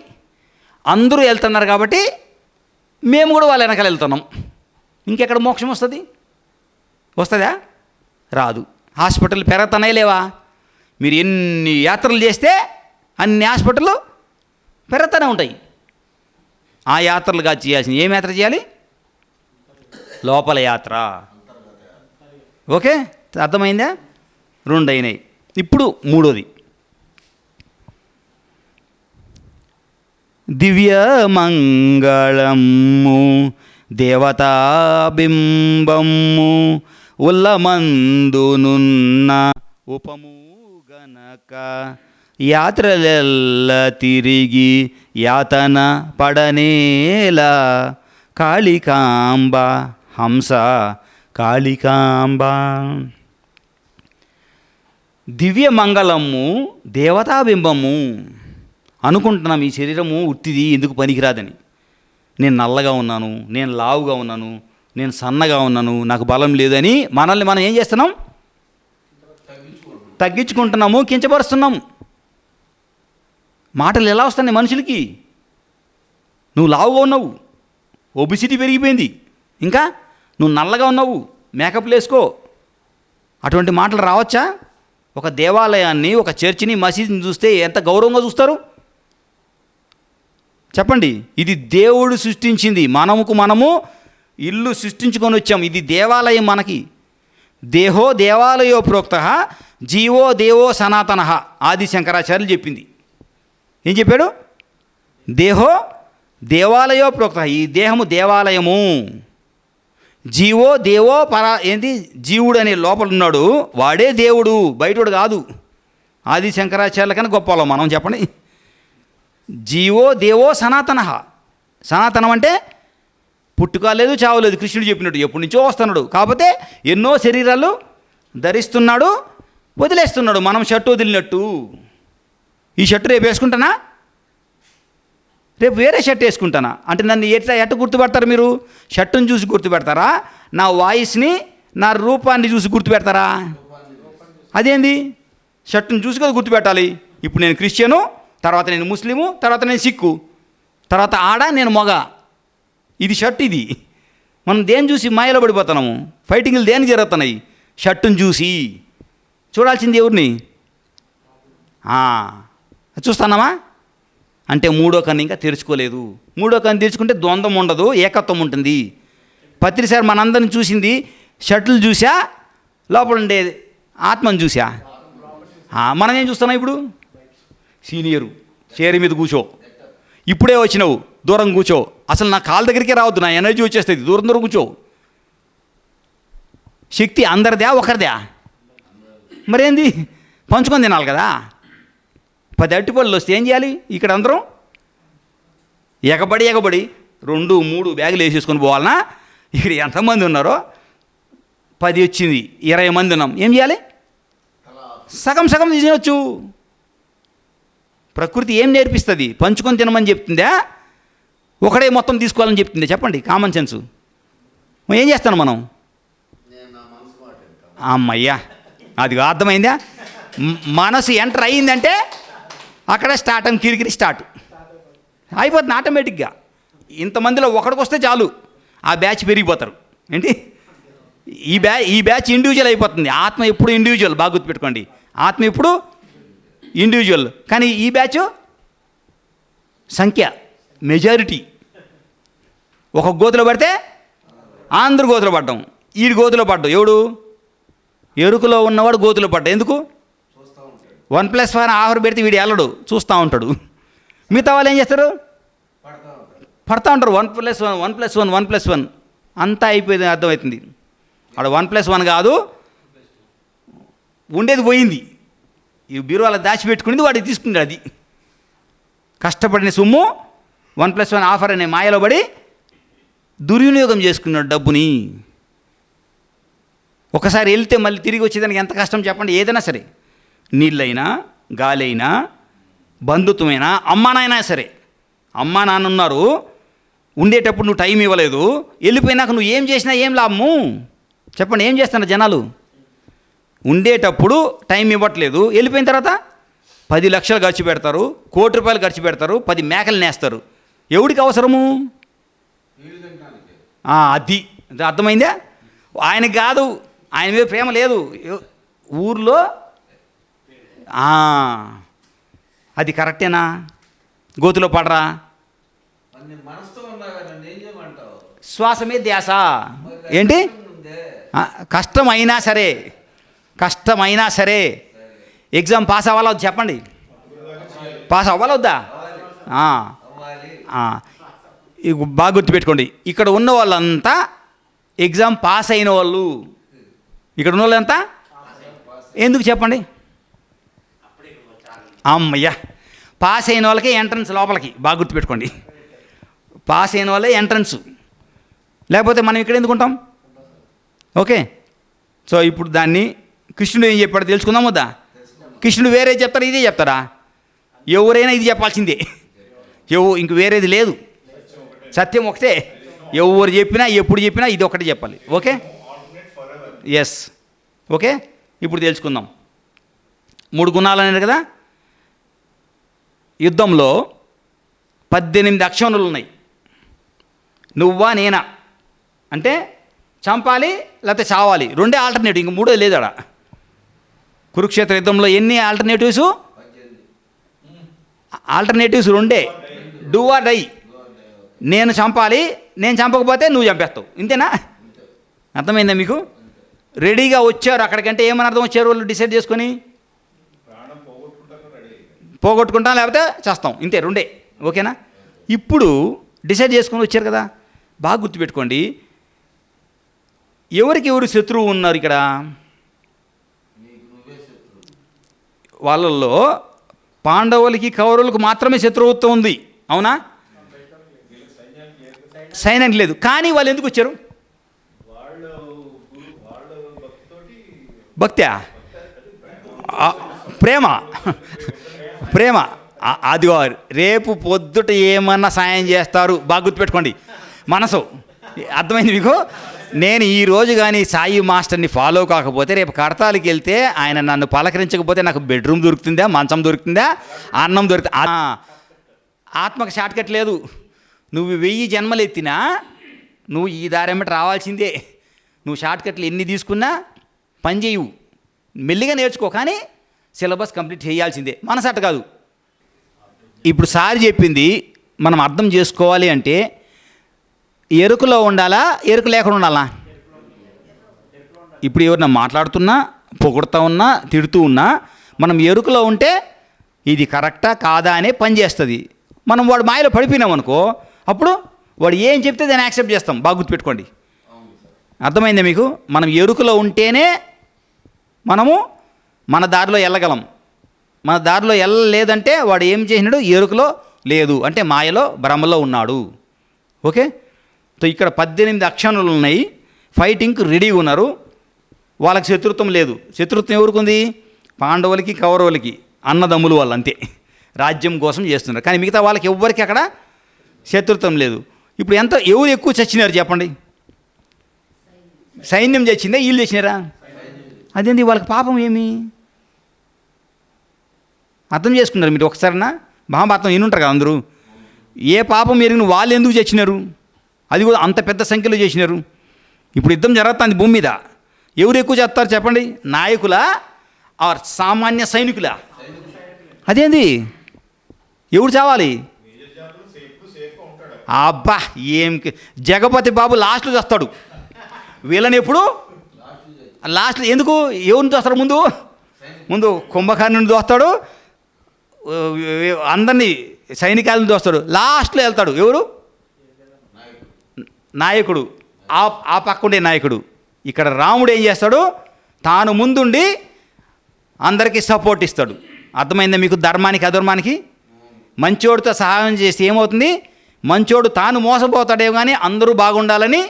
అందరూ వెళ్తున్నారు కాబట్టి మేము కూడా వాళ్ళ వెనకాల వెళ్తున్నాం. ఇంకెక్కడ మోక్షం వస్తుంది? వస్తుందా? రాదు. హాస్పిటల్ పెరగతనే లేవా? మీరు ఎన్ని యాత్రలు చేస్తే అన్ని హాస్పిటళ్ళు పెరగతనే ఉంటాయి. ఆ యాత్రలుగా చేయాల్సింది ఏం యాత్ర చేయాలి? లోపల యాత్ర. ఓకే, అర్థమైందా? రెండు అయినాయి. ఇప్పుడు మూడోది దివ్యమంగళము దేవతాబింబము ఉల్లమందునున్న ఉపము గనక యాత్రలెల్ల తిరిగి యాతన పడనేలా కాళికాంబ హంస కాళికాంబ. దివ్యమంగళము దేవతాబింబము అనుకుంటున్నాం. ఈ శరీరము ఉత్తిది, ఎందుకు పనికిరాదని. నేను నల్లగా ఉన్నాను, నేను లావుగా ఉన్నాను, నేను సన్నగా ఉన్నాను, నాకు బలం లేదని మనల్ని మనం ఏం చేస్తున్నాం? తగ్గించుకుంటున్నాము, కించపరుస్తున్నాము. మాటలు ఎలా వస్తున్నాయి మనుషులకి? నువ్వు లావుగా ఉన్నావు, ఒబిసిటీ పెరిగిపోయింది, ఇంకా నువ్వు నల్లగా ఉన్నావు, మేకప్లు వేసుకో, అటువంటి మాటలు రావచ్చా? ఒక దేవాలయాన్ని, ఒక చర్చిని, మసీదుని చూస్తే ఎంత గౌరవంగా చూస్తారు చెప్పండి. ఇది దేవుడు సృష్టించింది, మనము ఇల్లు సృష్టించుకొని వచ్చాము. ఇది దేవాలయం మనకి. దేహో దేవాలయో ప్రోక్త జీవో దేవో సనాతన ఆది శంకరాచార్యులు చెప్పింది. ఏం చెప్పాడు? దేహో దేవాలయో ప్రోక్త, ఈ దేహము దేవాలయము. జీవో దేవో ఏంటి? జీవుడు అనే లోపల ఉన్నాడు, వాడే దేవుడు, బయటోడు కాదు. ఆది శంకరాచార్యుల కన్నా గొప్పలో మనం చెప్పండి. జీవో దేవో సనాతన. సనాతనం అంటే పుట్టుక లేదు, చావు లేదు. కృష్ణుడు చెప్పినట్టు ఎప్పటి నుంచో వస్తున్నాడు, కాకపోతే ఎన్నో శరీరాలు ధరిస్తున్నాడు, వదిలేస్తున్నాడు. మనం షర్టు వదిలినట్టు. ఈ షర్టు రేపు వేసుకుంటానా, రేపు వేరే షర్ట్ వేసుకుంటానా అంటే నన్ను ఎట్లా గుర్తుపెడతారు మీరు? షర్టును చూసి గుర్తుపెడతారా? నా వాయిస్ని, నా రూపాన్ని చూసి గుర్తుపెడతారా? అదేంది? షర్టును చూసి కదా గుర్తుపెట్టాలి. ఇప్పుడు నేను క్రిస్టియను, తర్వాత నేను ముస్లిము, తర్వాత నేను సిక్కు, తర్వాత ఆడ నేను మొగ. ఇది షర్ట్. ఇది మనం దేని చూసి మాయలో పడిపోతున్నాము? ఫైటింగ్లు దేనికి జరుగుతున్నాయి? షర్టును చూసి. చూడాల్సింది ఎవరిని? చూస్తున్నామా? అంటే మూడో కన్ను ఇంకా తెరుచుకోలేదు. మూడో కన్ను తెరుచుకుంటే ద్వంద్వం ఉండదు, ఏకత్వం ఉంటుంది. పత్రిసారి మనందరిని చూసింది షర్టులు చూసా, లోపల ఉండే ఆత్మను చూసా? మనం ఏం చూస్తున్నాం ఇప్పుడు? సీనియరు చైర్ మీద కూర్చో, ఇప్పుడే వచ్చినావు, దూరం కూర్చో, అసలు నా కాళ్ళ దగ్గరికే రావద్దు, నా ఎనర్జీ వచ్చేస్తుంది, దూరం దూరం కూర్చో. శక్తి అందరిదా ఒకరిదా? మరేంది? పంచుకొని తినాలి కదా. 10 అరటిపళ్ళు వస్తే ఏం చేయాలి? ఇక్కడ అందరం ఎగబడి 2, 3 బ్యాగులు వేసేసుకొని పోవాలనా? ఇక్కడ ఎంతమంది ఉన్నారో 10 వచ్చింది, 20 మంది ఉన్నాం, ఏం చేయాలి? సగం సగం తినవచ్చు. ప్రకృతి ఏం నేర్పిస్తుంది? పంచుకొని తినమని చెప్తుందా, ఒకడే మొత్తం తీసుకోవాలని చెప్తుందా? చెప్పండి, కామన్ సెన్సు. ఏం చేస్తాను మనం? అమ్మయ్యా, అది అర్థమైందా? మనసు ఎంటర్ అయ్యిందంటే అక్కడ స్టార్ట్ అని కిరికిరి స్టార్ట్ అయిపోతుంది ఆటోమేటిక్గా. ఇంతమందిలో ఒకడికి వస్తే చాలు, ఆ బ్యాచ్ పెరిగిపోతారు. ఏంటి? ఈ బ్యాచ్ ఇండివిజువల్ అయిపోతుంది. ఆత్మ ఎప్పుడు ఇండివిజువల్, బాగా గుర్తుపెట్టుకోండి. ఆత్మ ఎప్పుడు ఇండివిజువల్, కానీ ఈ బ్యాచ్ సంఖ్య, మెజారిటీ. ఒక గోతులో పడితే అందరూ గోతులో పడ్డాం. ఈడు గోతులో పడ్డాం. ఎవడు? ఎరుకలో ఉన్నవాడు గోతులో పడ్డా. ఎందుకు? 1+1 ఆఫర్ పెడితే వీడు వెళ్ళడు, చూస్తూ ఉంటాడు. మిగతా వాళ్ళు ఏం చేస్తారు? పడతా ఉంటారు. 1+1 అంతా అయిపోయింది, అర్థమవుతుంది. వాడు 1+1 కాదు, ఉండేది పోయింది. ఈ బీరువాళ్ళ దాచిపెట్టుకునేది వాడికి తీసుకుంటాడు. అది కష్టపడిన సొమ్ము 1+1 ఆఫర్ అనే మాయలో పడి దుర్వినియోగం చేసుకున్నాడు డబ్బుని. ఒకసారి వెళ్తే మళ్ళీ తిరిగి వచ్చేదానికి ఎంత కష్టం చెప్పండి? ఏదైనా సరే, నీళ్ళైనా, గాలి అయినా, బంధుత్వమైనా, అమ్మా నాయనా సరే. అమ్మా నాన్న ఉన్నారు, ఉండేటప్పుడు నువ్వు టైం ఇవ్వలేదు, వెళ్ళిపోయినాక నువ్వు ఏం చేసినా ఏం లాభము చెప్పండి? ఏం చేస్తున్నారు జనాలు? ఉండేటప్పుడు టైం ఇవ్వట్లేదు, వెళ్ళిపోయిన తర్వాత 10 లక్షలు ఖర్చు పెడతారు, 1 కోటి రూపాయలు ఖర్చు పెడతారు, 10 మేకలు నేస్తారు. ఎవడికి అవసరము? అది అర్థమైందా? ఆయనకి కాదు, ఆయన మీద ప్రేమ లేదు, ఊర్లో. అది కరెక్టేనా? గోతులో పడరా? శ్వాస మీద ధ్యాస. ఏంటి? కష్టమైనా సరే ఎగ్జామ్ పాస్ అవ్వాలా వద్దు చెప్పండి? పాస్ అవ్వాలా వద్దా? బాగా గుర్తుపెట్టుకోండి. ఇక్కడ ఉన్న వాళ్ళంతా ఎగ్జామ్ పాస్ అయిన వాళ్ళు. ఇక్కడ ఉన్న వాళ్ళంతా ఎందుకు చెప్పండి? అమ్మయ్యా, పాస్ అయిన వాళ్ళకే ఎంట్రన్స్ లోపలికి. బాగా గుర్తుపెట్టుకోండి, పాస్ అయిన వాళ్ళే ఎంట్రన్స్. లేకపోతే మనం ఇక్కడ ఎందుకు ఉంటాం? ఓకే. సో ఇప్పుడు దాన్ని కృష్ణుడు ఏం చెప్పాడో తెలుసుకుందాం వద్దా? కృష్ణుడు వేరే చెప్తారా, ఇదే చెప్తారా? ఎవరైనా ఇది చెప్పాల్సిందే, ఇంక వేరేది లేదు. సత్యం ఒకటే. ఎవరు చెప్పినా, ఎప్పుడు చెప్పినా ఇది ఒకటే చెప్పాలి. Okay, yes. ఓకే, ఇప్పుడు తెలుసుకుందాం. 3 గుణాలు అనేది కదా. యుద్ధంలో 18 అక్షౌణులు ఉన్నాయి. నువ్వా నేనా అంటే చంపాలి లేకపోతే చావాలి, 2 ఆల్టర్నేటివ్, ఇంక 3 లేదు. అక్కడ కురుక్షేత్ర యుద్ధంలో ఎన్ని alternatives? Alternatives 2. Do or die. నేను చంపాలి, నేను చంపకపోతే నువ్వు చంపేస్తావు. ఇంతేనా? అర్థమైందా మీకు? రెడీగా వచ్చారు అక్కడికంటే ఏమని అర్థం? వచ్చారు వాళ్ళు డిసైడ్ చేసుకొని, పోగొట్టుకుంటాం లేకపోతే చేస్తాం, ఇంతే 2. ఓకేనా? ఇప్పుడు డిసైడ్ చేసుకొని వచ్చారు కదా. బాగా గుర్తుపెట్టుకోండి, ఎవరికి ఎవరు శత్రువు ఉన్నారు ఇక్కడ? వాళ్ళల్లో పాండవులకి కౌరవులకు మాత్రమే శత్రువుత్వం ఉంది, అవునా? సైన్యానికి లేదు. కానీ వాళ్ళు ఎందుకు వచ్చారు? భక్త్యా? ప్రేమ. అది రేపు పొద్దుట ఏమన్నా సాయం చేస్తారు. బాగా గుర్తుపెట్టుకోండి, మనసు. అర్థమైంది మీకు? నేను ఈరోజు కానీ సాయి మాస్టర్ని ఫాలో కాకపోతే రేపు కడతాలకి వెళ్తే ఆయన నన్ను పలకరించకపోతే నాకు బెడ్రూమ్ దొరుకుతుందా, మంచం దొరుకుతుందా, అన్నం దొరుకుతుందా? ఆత్మకు షార్ట్కట్ లేదు. నువ్వు 1000 జన్మలు ఎత్తినా నువ్వు ఈ దారెమ్మటి రావాల్సిందే. నువ్వు షార్ట్కట్లు ఎన్ని తీసుకున్నా పని చేయవు. మెల్లిగా నేర్చుకో, కానీ సిలబస్ కంప్లీట్ చేయాల్సిందే. మనసట కాదు. ఇప్పుడు సార్ చెప్పింది మనం అర్థం చేసుకోవాలి అంటే ఎరుకలో ఉండాలా, ఎరుక లేకుండా ఉండాలా? ఇప్పుడు ఎవరన్నా మాట్లాడుతున్నా, పొగుడుతూ ఉన్నా, తిడుతూ ఉన్నా మనం ఎరుకలో ఉంటే ఇది కరెక్టా కాదా అనే పని చేస్తుంది. మనం వాడు మాయలో పడిపోయినాం అనుకో, అప్పుడు వాడు ఏం చెప్తే దాన్ని యాక్సెప్ట్ చేస్తాం. బాగా గుర్తుపెట్టుకోండి. అర్థమైందా మీకు? మనం ఎరుకలో ఉంటేనే మనము మన దారిలో వెళ్ళగలం. మన దారిలో వెళ్ళలేదంటే వాడు ఏం చేసినాడు? ఎరుకలో లేదు అంటే మాయలో, భ్రమలో ఉన్నాడు. ఓకే. సో ఇక్కడ 18 అక్షరాలు ఉన్నాయి. ఫైటింగ్కి రెడీగా ఉన్నారు. వాళ్ళకి శత్రుత్వం లేదు. శత్రుత్వం ఎవరికి ఉంది? పాండవులకి, కౌరవులకి, అన్నదమ్ములు వాళ్ళు అంతే. రాజ్యం కోసం చేస్తున్నారు. కానీ మిగతా వాళ్ళకి ఎవ్వరికి అక్కడ శత్రుత్వం లేదు. ఇప్పుడు ఎవరు ఎక్కువ చచ్చినారు చెప్పండి? సైన్యం చచ్చిందా, వీళ్ళు చచ్చినారా? అదేంటి వాళ్ళకి పాపం ఏమి? అర్థం చేసుకున్నారు మీరు ఒకసారినా? మహాభారతం వినుంటారు కదా అందరూ. ఏ పాపం ఎరిగిన వాళ్ళు ఎందుకు చచ్చినారు? అది కూడా అంత పెద్ద సంఖ్యలో చేసినారు. ఇప్పుడు యుద్ధం జరుగుతుంది భూమి మీద. ఎవరు ఎక్కువ చేస్తారు చెప్పండి? నాయకులా ఆర్ సామాన్య సైనికులా? అదేంది? ఎవరు చావాలి? అబ్బా ఏం జగపతి బాబు లాస్ట్లో చేస్తాడు. వీళ్ళని ఎప్పుడు లాస్ట్లో ఎందుకు? ఎవరిని చూస్తాడు? ముందు కుంభకర్ణుని దోస్తాడు, అందరినీ సైనికాలను దోస్తాడు, లాస్ట్లో వెళ్తాడు. ఎవరు? నాయకుడు. ఆ పక్కుండే నాయకుడు. ఇక్కడ రాముడు ఏం చేస్తాడు? తాను ముందుండి అందరికీ సపోర్ట్ ఇస్తాడు. అర్థమైందా మీకు? ధర్మానికి అధర్మానికి. మంచోడితో సహాయం చేసి ఏమవుతుంది? మంచోడు తాను మోసపోతాడేమో కానీ అందరూ బాగుండాలని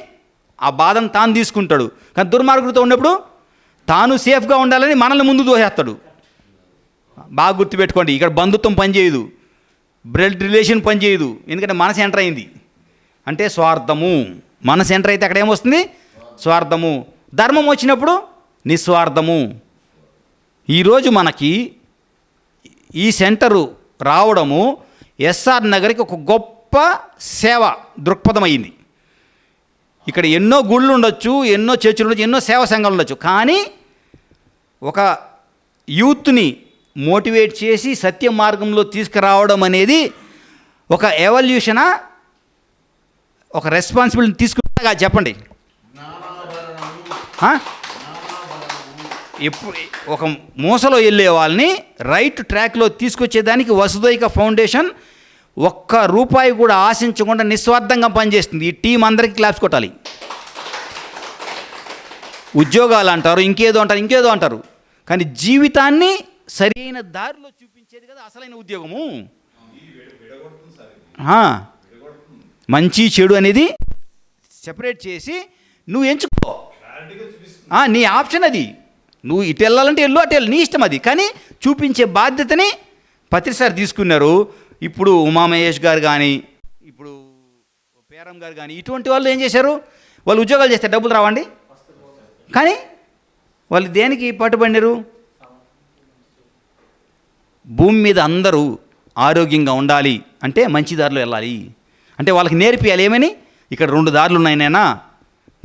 ఆ బాధను తాను తీసుకుంటాడు. కానీ దుర్మార్గుడితో ఉన్నప్పుడు తాను సేఫ్గా ఉండాలని మనల్ని ముందు దోసేస్తాడు. బాగా గుర్తుపెట్టుకోండి. ఇక్కడ బంధుత్వం పనిచేయదు, బ్లడ్ రిలేషన్ పనిచేయదు. ఎందుకంటే మనసు ఎంటర్ అయింది అంటే స్వార్థము. మనసు ఎంటర్ అయితే అక్కడ ఏమొస్తుంది? స్వార్థము. ధర్మం వచ్చినప్పుడు నిస్వార్థము. ఈరోజు మనకి ఈ సెంటరు రావడము ఎస్ఆర్ నగర్కి ఒక గొప్ప సేవ దృక్పథం అయింది. ఇక్కడ ఎన్నో గుళ్ళు ఉండొచ్చు, ఎన్నో చర్చిలు ఉండొచ్చు, ఎన్నో సేవా సంఘాలు ఉండొచ్చు. కానీ ఒక యూత్ని మోటివేట్ చేసి సత్య మార్గంలో తీసుకురావడం అనేది ఒక ఎవల్యూషనా, ఒక రెస్పాన్సిబిలిటీ తీసుకున్నాగా చెప్పండి. ఎప్పుడు ఒక మూసలో వెళ్ళే వాళ్ళని రైట్ ట్రాక్లో తీసుకొచ్చేదానికి వసుదైక ఫౌండేషన్ ₹1 కూడా ఆశించకుండా నిస్వార్థంగా పనిచేస్తుంది. ఈ టీం అందరికీ క్లాప్స్ కొట్టాలి. ఉద్యోగాలు అంటారు, ఇంకేదో అంటారు, కానీ జీవితాన్ని సరైన దారిలో చూపించేది కదా అసలైన ఉద్యోగము. మంచి చెడు అనేది సెపరేట్ చేసి నువ్వు ఎంచుకో. నీ ఆప్షన్ అది. నువ్వు ఇటు వెళ్ళాలంటే వెళ్ళు, అటు వెళ్ళి, నీ ఇష్టం అది. కానీ చూపించే బాధ్యతని పత్రిసారి తీసుకున్నారు. ఇప్పుడు ఉమామహేష్ గారు కానీ, ఇప్పుడు పేరం గారు కానీ, ఇటువంటి వాళ్ళు ఏం చేశారు? వాళ్ళు ఉద్యోగాలు చేస్తే డబ్బులు రావండి, కానీ వాళ్ళు దేనికి పట్టుబడినారు? భూమి మీద అందరూ ఆరోగ్యంగా ఉండాలి అంటే మంచి దారిలో వెళ్ళాలి అంటే వాళ్ళకి నేర్పియాలి. ఏమని? ఇక్కడ 2 దారులు ఉన్నాయి నాయనా,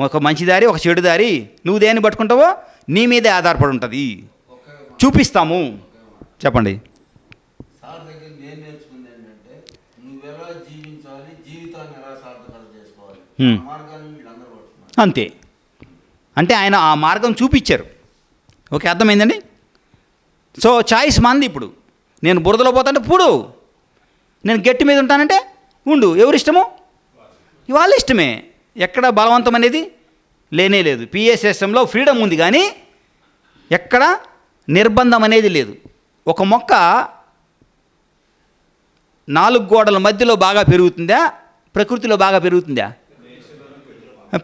ఒక మంచి దారి, ఒక చెడు దారి. నువ్వు దేన్ని పట్టుకుంటావో నీ మీదే ఆధారపడి ఉంటుంది. చూపిస్తాము. చెప్పండి. సార్ దగ్గర నేను నేర్చుకుంది ఏంటంటే నువ్వు ఎలా జీవించాలి, జీవితాన్ని ఎలా సార్థకత చేసుకోవాలి, మార్గాన్ని వీళ్ళందరూ పడుతున్నారు. అంతే. అంటే ఆయన ఆ మార్గం చూపించారు. ఓకే, అర్థమైందండి. సో చాయిస్ మంది. ఇప్పుడు నేను బురదలో పోతాంటే పూడు, నేను గట్టి మీద ఉంటానంటే ఉండు. ఎవరిష్టము? వాళ్ళ ఇష్టమే. ఎక్కడ బలవంతం అనేది లేనే లేదు. పిఎస్ఎస్ఎంలో ఫ్రీడమ్ ఉంది, కానీ ఎక్కడ నిర్బంధం అనేది లేదు. ఒక మొక్క 4 గోడల మధ్యలో బాగా పెరుగుతుందా, ప్రకృతిలో బాగా పెరుగుతుందా?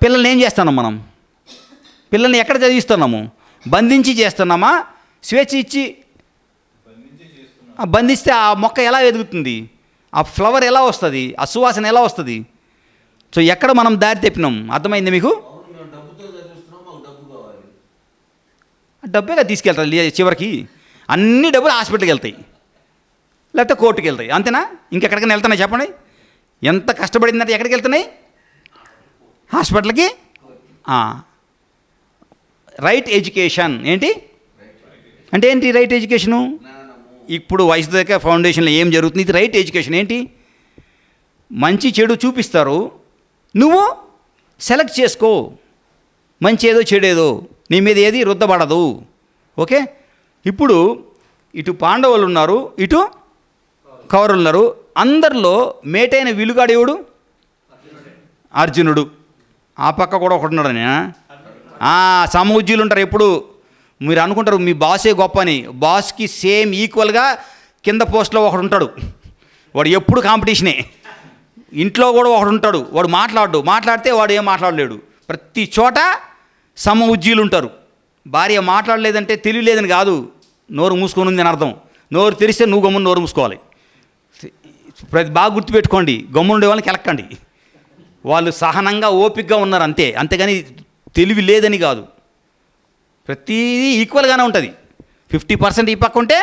పిల్లల్ని ఏం చేస్తున్నాం మనం? పిల్లల్ని ఎక్కడ చదివిస్తున్నాము? బంధించి చేస్తున్నామా? స్వేచ్ఛ ఇచ్చి బంధిస్తే ఆ మొక్క ఎలా ఎదుగుతుంది? ఆ ఫ్లవర్ ఎలా వస్తుంది? ఆ సువాసన ఎలా వస్తుంది? సో ఎక్కడ మనం దారి తెప్పినాం? అర్థమైంది మీకు? డబ్బేగా తీసుకెళ్తారు చివరికి. అన్ని డబ్బులు హాస్పిటల్కి వెళ్తాయి, లేకపోతే కోర్టుకి వెళ్తాయి. అంతేనా? ఇంకెక్కడికైనా వెళ్తున్నాయి చెప్పండి? ఎంత కష్టపడిందంటే ఎక్కడికి వెళ్తున్నాయి? హాస్పిటల్కి. రైట్ ఎడ్యుకేషన్ ఏంటి అంటే ఏంటి? రైట్ ఎడ్యుకేషను ఇప్పుడు వైద్య ఫౌండేషన్లో ఏం జరుగుతుంది? ఇది రైట్ ఎడ్యుకేషన్ ఏంటి? మంచి చెడు చూపిస్తారు, నువ్వు సెలెక్ట్ చేసుకో. మంచి ఏదో చెడేదో నీ మీద ఏది రుద్దబడదు. ఓకే. ఇప్పుడు ఇటు పాండవులు ఉన్నారు, ఇటు కౌరవులు ఉన్నారు. అందరిలో మేటైన విలుగాడు ఎవడు? అర్జునుడు. ఆ పక్క కూడా ఒకడున్నాడు. సమూజ్యులు ఉంటారు. ఎప్పుడు మీరు అనుకుంటారు మీ బాసే గొప్ప అని. బాస్కి సేమ్ ఈక్వల్గా కింద పోస్ట్లో ఒకడు ఉంటాడు. వాడు ఎప్పుడు కాంపిటీషనే. ఇంట్లో కూడా ఒకడు ఉంటాడు, వాడు మాట్లాడితే వాడు ఏం మాట్లాడలేడు. ప్రతి చోట సమఉజ్జీలు ఉంటారు. భార్య మాట్లాడలేదంటే తెలియలేదని కాదు, నోరు మూసుకొని ఉంది అని అర్థం. నోరు తెరిస్తే నువ్వు గమ్మున నోరు మూసుకోవాలి. బాగా గుర్తుపెట్టుకోండి, గమ్మునుండే వాళ్ళని కెలక్కండి. వాళ్ళు సహనంగా ఓపికగా ఉన్నారు అంతే, అంతేగాని తెలివి లేదని కాదు. ప్రతిదీ ఈక్వల్గానే ఉంటుంది. 50% ఈ పక్క ఉంటే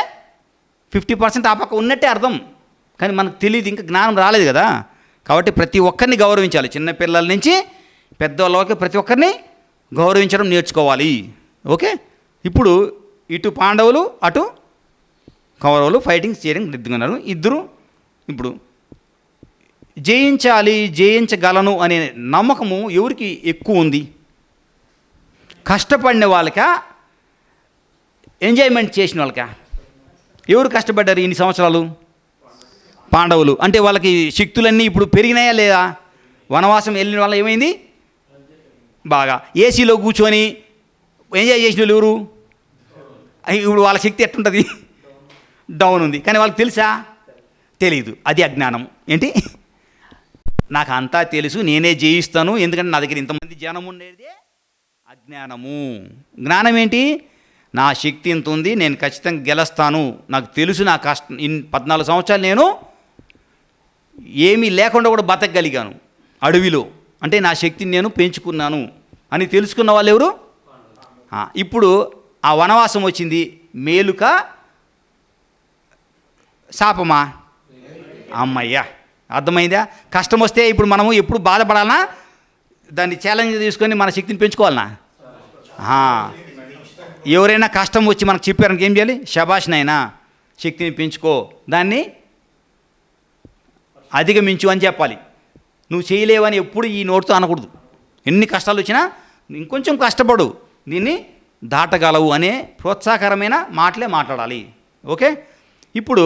50% ఆ పక్క ఉన్నట్టే అర్థం. కానీ మనకు తెలియదు, ఇంకా జ్ఞానం రాలేదు కదా. కాబట్టి ప్రతి ఒక్కరిని గౌరవించాలి. చిన్నపిల్లల నుంచి పెద్దవాళ్ళకి ప్రతి ఒక్కరిని గౌరవించడం నేర్చుకోవాలి. ఓకే. ఇప్పుడు ఇటు పాండవులు అటు కౌరవులు ఫైటింగ్ చేయడం దిద్దుకున్నారు. ఇద్దరు ఇప్పుడు జయించగలను అనే నమ్మకము ఎవరికి ఎక్కువ ఉంది? కష్టపడిన వాళ్ళకా, ఎంజాయ్మెంట్ చేసిన వాళ్ళకా? ఎవరు కష్టపడ్డారు ఇన్ని సంవత్సరాలు? పాండవులు. అంటే వాళ్ళకి శక్తులన్నీ ఇప్పుడు పెరిగినాయా లేదా? వనవాసం వెళ్ళిన వాళ్ళ ఏమైంది? బాగా ఏసీలో కూర్చొని ఎంజాయ్ చేసిన వాళ్ళు ఎవరు? ఇప్పుడు వాళ్ళ శక్తి ఎట్టుంటుంది? డౌన్ ఉంది. కానీ వాళ్ళకి తెలుసా? తెలీదు. అది అజ్ఞానం. ఏంటి? నాకు అంతా తెలుసు, నేనే జయిస్తాను, ఎందుకంటే నా దగ్గర ఇంతమంది జనం ఉండేదే అజ్ఞానము. జ్ఞానం ఏంటి? నా శక్తి ఇంత ఉంది, నేను ఖచ్చితంగా గెలుస్తాను, నాకు తెలుసు. నా కష్టం 14 సంవత్సరాలు నేను ఏమీ లేకుండా కూడా బతకగలిగాను అడవిలో, అంటే నా శక్తిని నేను పెంచుకున్నాను అని తెలుసుకున్న వాళ్ళు ఎవరు? ఇప్పుడు ఆ వనవాసం వచ్చింది, మేలుక శాపమా? అమ్మయ్యా, అర్థమైందా? కష్టం వస్తే ఇప్పుడు మనము ఎప్పుడు బాధపడాలనా? దాన్ని ఛాలెంజ్ తీసుకొని మన శక్తిని పెంచుకోవాలనా? ఎవరైనా కష్టం వచ్చి మనకు చెప్పారని ఏం చేయాలి? శబాష్ నైనా, శక్తిని పెంచుకో, దాన్ని అధిగమించు అని చెప్పాలి. నువ్వు చేయలేవని ఎప్పుడు ఈ నోటితో అనకూడదు. ఎన్ని కష్టాలు వచ్చినా ఇంకొంచెం కష్టపడు, దీన్ని దాటగలవు అనే ప్రోత్సాహకరమైన మాటలే మాట్లాడాలి. ఓకే. ఇప్పుడు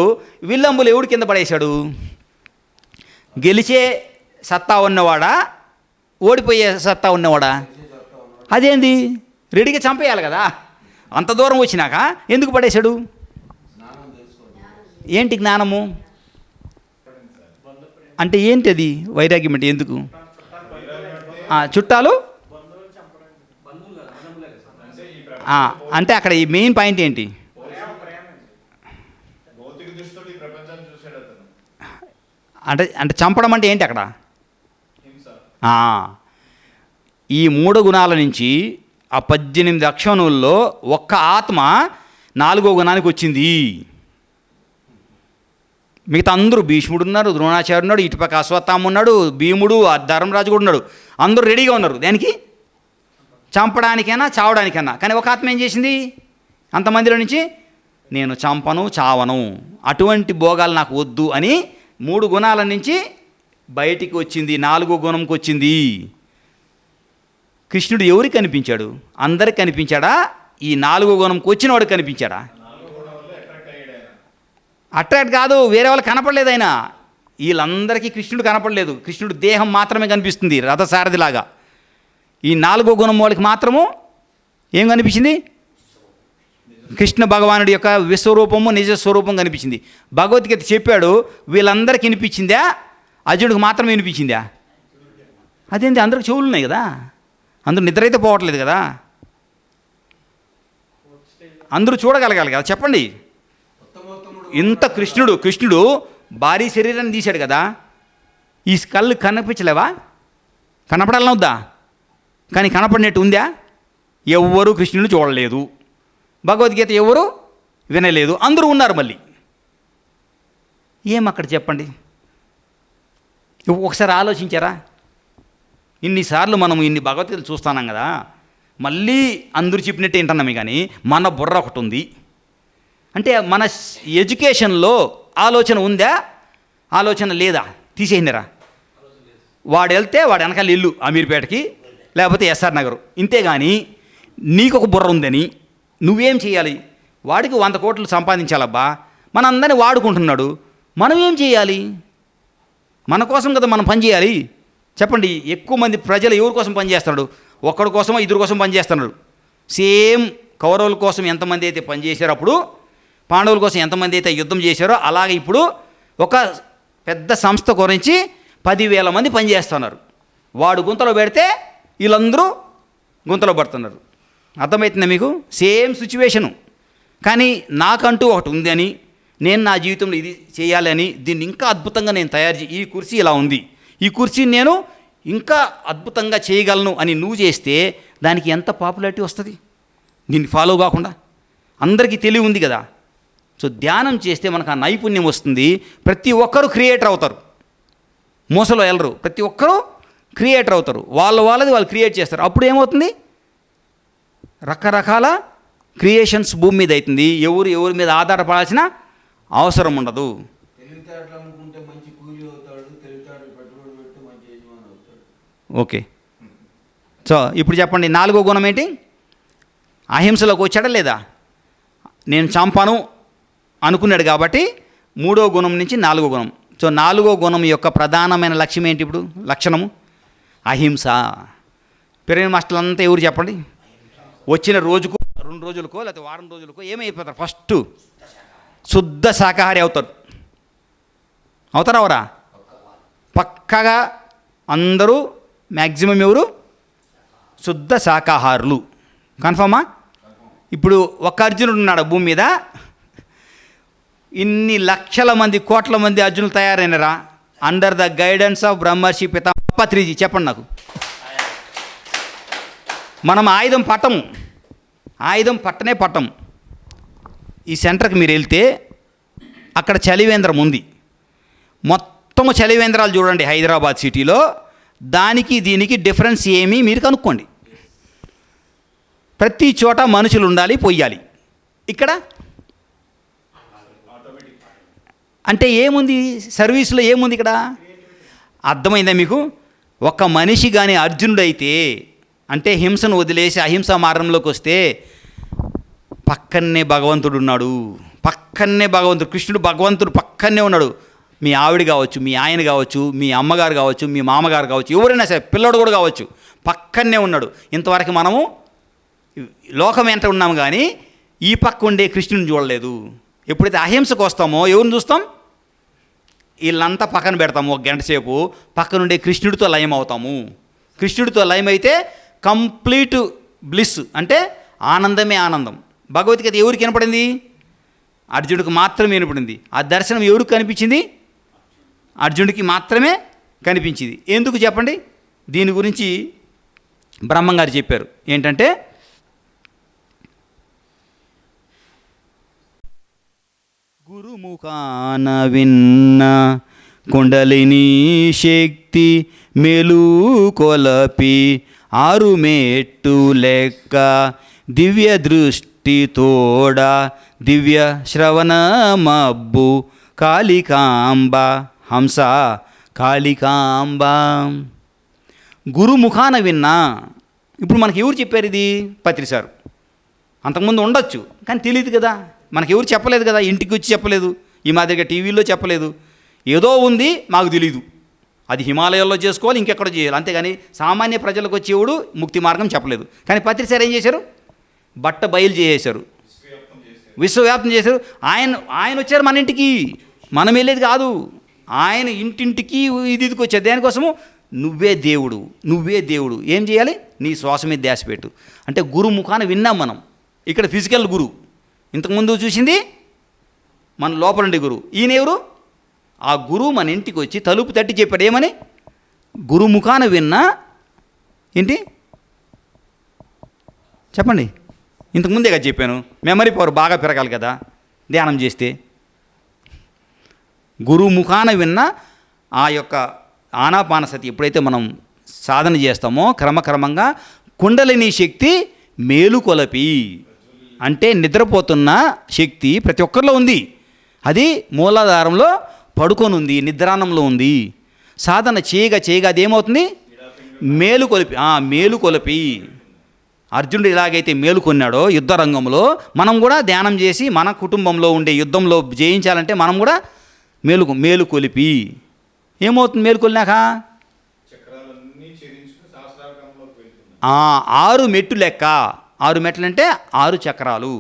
విల్లంబులు ఎవడు కింద పడేశాడు? గెలిచే సత్తా ఉన్నవాడా, ఓడిపోయే సత్తా ఉన్నవాడా? అదేంది? రెడీగా చంపేయాలి కదా. అంత దూరం వచ్చినాక ఎందుకు పడేశాడు? ఏంటి జ్ఞానము అంటే? ఏంటి అది? వైరాగ్యం అంటే ఎందుకు? చుట్టాలు అంటే అక్కడ ఈ మెయిన్ పాయింట్ ఏంటి? అంటే చంపడం అంటే ఏంటి అక్కడ? ఈ 3 గుణాల నుంచి ఆ 18 అక్షణుల్లో ఒక్క ఆత్మ 4వ గుణానికి వచ్చింది. మిగతా అందరూ, భీష్ముడు ఉన్నారు, ద్రోణాచార్యుడు ఉన్నాడు, ఇటుపక్క అశ్వత్థామ ఉన్నాడు, భీముడు, ధర్మరాజు కూడా ఉన్నాడు. అందరూ రెడీగా ఉన్నారు. దానికి చంపడానికైనా చావడానికైనా. కానీ ఒక ఆత్మ ఏం చేసింది? అంతమందిలో నుంచి నేను చంపను, చావను, అటువంటి భోగాలు నాకు వద్దు అని 3 గుణాల నుంచి బయటికి వచ్చింది, 4వ గుణంకి వచ్చింది. కృష్ణుడు ఎవరికి కనిపించాడు? అందరికి కనిపించాడా? ఈ 4వ గుణంకి వచ్చినవాడు కనిపించాడా? అట్రాక్ట్ కాదు, వేరే వాళ్ళు కనపడలేదు. ఆయన వీళ్ళందరికీ కృష్ణుడు కనపడలేదు. కృష్ణుడు దేహం మాత్రమే కనిపిస్తుంది, రథసారథిలాగా. ఈ 4వ గుణం వాళ్ళకి మాత్రము ఏం కనిపించింది? కృష్ణ భగవానుడి యొక్క విశ్వరూపము, నిజస్వరూపం కనిపించింది. భగవద్గీత చెప్పాడు, వీళ్ళందరికీ వినిపించిందా? అర్జునుడికి మాత్రమే వినిపించిందా? అదేంటి? అందరికి చెవులు ఉన్నాయి కదా, అందరూ నిద్ర అయితే పోవట్లేదు కదా, అందరూ చూడగలగాలి కదా. చెప్పండి. ఇంత కృష్ణుడు భారీ శరీరాన్ని తీశాడు కదా, ఈ కళ్ళు కనిపించలేవా? కనపడాలన్నా వద్దా? కానీ కనపడినట్టు ఉందా? ఎవ్వరూ కృష్ణుడిని చూడలేదు. భగవద్గీత ఎవరు వినలేదు, అందరూ ఉన్నారు మళ్ళీ. ఏం అక్కడ చెప్పండి, ఒకసారి ఆలోచించారా? ఇన్నిసార్లు మనం ఇన్ని భగవద్గీతలు చూస్తున్నాం కదా, మళ్ళీ అందరూ చెప్పినట్టే వింటున్నామే, కానీ మన బుర్ర ఒకటి ఉంది. అంటే మన ఎడ్యుకేషన్లో ఆలోచన ఉందా, ఆలోచన లేదా? తీసేసినారా? వాడు వెళ్తే వాడు వెనకాల ఇల్లు అమీర్పేటకి లేకపోతే ఎస్ఆర్ నగర్, ఇంతేగాని నీకు ఒక బుర్ర ఉందని నువ్వేం చేయాలి? వాడికి 100 కోట్లు సంపాదించాలబ్బా, మనందరినీ వాడుకుంటున్నాడు, మనం ఏం చేయాలి? మన కోసం కదా మనం పని చేయాలి. చెప్పండి, ఎక్కువ మంది ప్రజలు ఎవరి కోసం పనిచేస్తున్నాడు? ఒక్కడి కోసమో ఇద్దరు కోసం పనిచేస్తున్నాడు. సేమ్ కౌరవుల కోసం ఎంతమంది అయితే పనిచేశారో, అప్పుడు పాండవుల కోసం ఎంతమంది అయితే యుద్ధం చేశారో, అలాగే ఇప్పుడు ఒక పెద్ద సంస్థ గురించి 10,000 మంది పనిచేస్తున్నారు. వాడు గుంతలో పెడితే వీళ్ళందరూ గుంతలో పడుతున్నారు. అర్థమవుతుందా మీకు? Same situation. కానీ నాకంటూ ఒకటి ఉంది అని, నేను నా జీవితంలో ఇది చేయాలని, దీన్ని ఇంకా అద్భుతంగా నేను తయారు ఈ కుర్చీ ఇలా ఉంది, ఈ కుర్చీని నేను ఇంకా అద్భుతంగా చేయగలను అని నువ్వు చేస్తే దానికి ఎంత పాపులారిటీ వస్తుంది? దీన్ని ఫాలో కాకుండా అందరికీ తెలివి ఉంది కదా. సో ధ్యానం చేస్తే మనకు ఆ నైపుణ్యం వస్తుంది. ప్రతి ఒక్కరూ క్రియేటర్ అవుతారు, మూసలో వెళ్ళరు, ప్రతి ఒక్కరూ క్రియేటర్ అవుతారు. వాళ్ళది వాళ్ళు క్రియేట్ చేస్తారు. అప్పుడు ఏమవుతుంది? రకరకాల క్రియేషన్స్ భూమి మీద అవుతుంది. ఎవరి మీద ఆధారపడాల్సిన అవసరం ఉండదు. తెలివితేటలు అనుకుంటే మంచి కూలి అవుతాడు, తెలివితేటలు పెట్టుబడి పెడితే మంచి యజమాని అవుతాడు. ఓకే, సో ఇప్పుడు చెప్పండి, 4వ గుణం ఏంటి? అహింసలోకి వచ్చాడా లేదా? నేను చంపను అనుకున్నాడు కాబట్టి 3వ గుణం నుంచి 4వ గుణం. సో 4వ గుణం యొక్క ప్రధానమైన లక్ష్యం ఏంటి? ఇప్పుడు లక్షణము అహింస. పిరమిడ్ మాస్టర్లు అంతా ఎవరు చెప్పండి? వచ్చిన రోజుకు 2 రోజులకో లేకపోతే వారం రోజులకో ఏమైపోతారు? ఫస్ట్ శుద్ధ శాకాహారి అవుతారా అవరా? పక్కగా అందరూ మ్యాక్సిమం ఎవరు? శుద్ధ శాకాహారులు. కన్ఫర్మా? ఇప్పుడు ఒక అర్జునుడు ఉన్నాడు భూమి మీద, ఇన్ని లక్షల మంది కోట్ల మంది అర్జునులు తయారైనరా అండర్ ద గైడెన్స్ ఆఫ్ బ్రహ్మర్షి పితామహ పత్రిజీ. చెప్పండి నాకు. మనం ఆయుధం పట్టం. ఈ సెంటర్కి మీరు వెళ్తే అక్కడ చలివేంద్రం ఉంది. మొత్తము చలివేంద్రాలు చూడండి హైదరాబాద్ సిటీలో. దానికి దీనికి డిఫరెన్స్ ఏమీ మీరు కనుక్కోండి. ప్రతి చోట మనుషులు ఉండాలి, పొయ్యాలి. ఇక్కడ అంటే ఏముంది? సర్వీస్లో ఏముంది ఇక్కడ? అర్థమైందా మీకు? ఒక మనిషి కానీ అర్జునుడైతే, అంటే హింసను వదిలేసి అహింసా మార్గంలోకి వస్తే పక్కనే భగవంతుడు ఉన్నాడు. కృష్ణుడు భగవంతుడు పక్కనే ఉన్నాడు. మీ ఆవిడ కావచ్చు, మీ ఆయన కావచ్చు, మీ అమ్మగారు కావచ్చు, మీ మామగారు కావచ్చు, ఎవరైనా సరే, పిల్లడు కూడా కావచ్చు, పక్కనే ఉన్నాడు. ఇంతవరకు మనము లోకం ఎంత ఉన్నాము కానీ ఈ పక్క ఉండే కృష్ణుని చూడలేదు. ఎప్పుడైతే అహింసకు వస్తామో ఎవరిని చూస్తాం? వీళ్ళంతా పక్కన పెడతాము. 1 గంట సేపు పక్కనుండే కృష్ణుడితో లయం అవుతాము. కృష్ణుడితో లయం అయితే కంప్లీట్ బ్లిస్, అంటే ఆనందమే ఆనందం. భగవద్గీత ఎవరికి వినపడింది? అర్జునుడికి మాత్రమే వినపడింది. ఆ దర్శనం ఎవరికి కనిపించింది? అర్జునుడికి మాత్రమే కనిపించింది. ఎందుకు చెప్పండి? దీని గురించి బ్రహ్మంగారు చెప్పారు. ఏంటంటే, గురుముఖాన విన్న కుండలిని శక్తి మెలుకొలపి 6 మెట్టు లెక్క దివ్య దృష్టి తోడ దివ్య శ్రవణ మబ్బు కాళికాంబ హంస కాళికాంబ. గురుముఖాన విన్నా. ఇప్పుడు మనకి ఎవరు చెప్పారు ఇది? పత్రి సార్. అంతకుముందు ఉండొచ్చు కానీ తెలియదు కదా, మనకి ఎవరు చెప్పలేదు కదా, ఇంటికి వచ్చి చెప్పలేదు, ఈ మాదిరిగా టీవీలో చెప్పలేదు. ఏదో ఉంది, మాకు తెలీదు. అది హిమాలయాల్లో చేసుకోవాలి, ఇంకెక్కడ చేయాలి, అంతేగాని సామాన్య ప్రజలకు వచ్చేవాడు ముక్తి మార్గం చెప్పలేదు. కానీ పత్రి సార్ ఏం చేశారు? బట్ట బయలు చేసేశారు, విశ్వవ్యాప్తం చేశారు. ఆయన వచ్చారు మన ఇంటికి, మనం వెళ్ళేది కాదు. ఆయన ఇంటింటికి ఇదికి వచ్చారు. దేనికోసము? నువ్వే దేవుడు. ఏం చేయాలి? నీ శ్వాస మీద ధ్యాస పెట్టు. అంటే గురుముఖాన విన్నాం మనం. ఇక్కడ ఫిజికల్ గురు, ఇంతకుముందు చూసింది మన లోపలండి గురువు. ఈయన ఎవరు? ఆ గురువు మన ఇంటికి వచ్చి తలుపు తట్టి చెప్పాడు. ఏమని? గురుముఖాన విన్నా ఏంటి చెప్పండి? ఇంతకుముందే కదా చెప్పాను, మెమరీ పవర్ బాగా పెరగాలి కదా ధ్యానం చేస్తే. గురువు ముఖాన విన్న ఆ యొక్క ఆనాపానసతి ఎప్పుడైతే మనం సాధన చేస్తామో క్రమక్రమంగా కుండలిని శక్తి మేలుకొలపి, అంటే నిద్రపోతున్న శక్తి ప్రతి ఒక్కరిలో ఉంది. అది మూలాధారంలో పడుకొని ఉంది, నిద్రానంలో ఉంది. సాధన చేయగా అదేమవుతుంది? మేలుకొలిపి. అర్జునుడు ఎలాగైతే మేలుకొన్నాడో యుద్ధ రంగంలో, మనం కూడా ధ్యానం చేసి మన కుటుంబంలో ఉండే యుద్ధంలో జయించాలంటే మనం కూడా మేలుకొలిపి. ఏమవుతుంది మేలుకొలినాక? 6 మెట్టు లెక్క. 6 మెట్లు అంటే 6 చక్రాలు,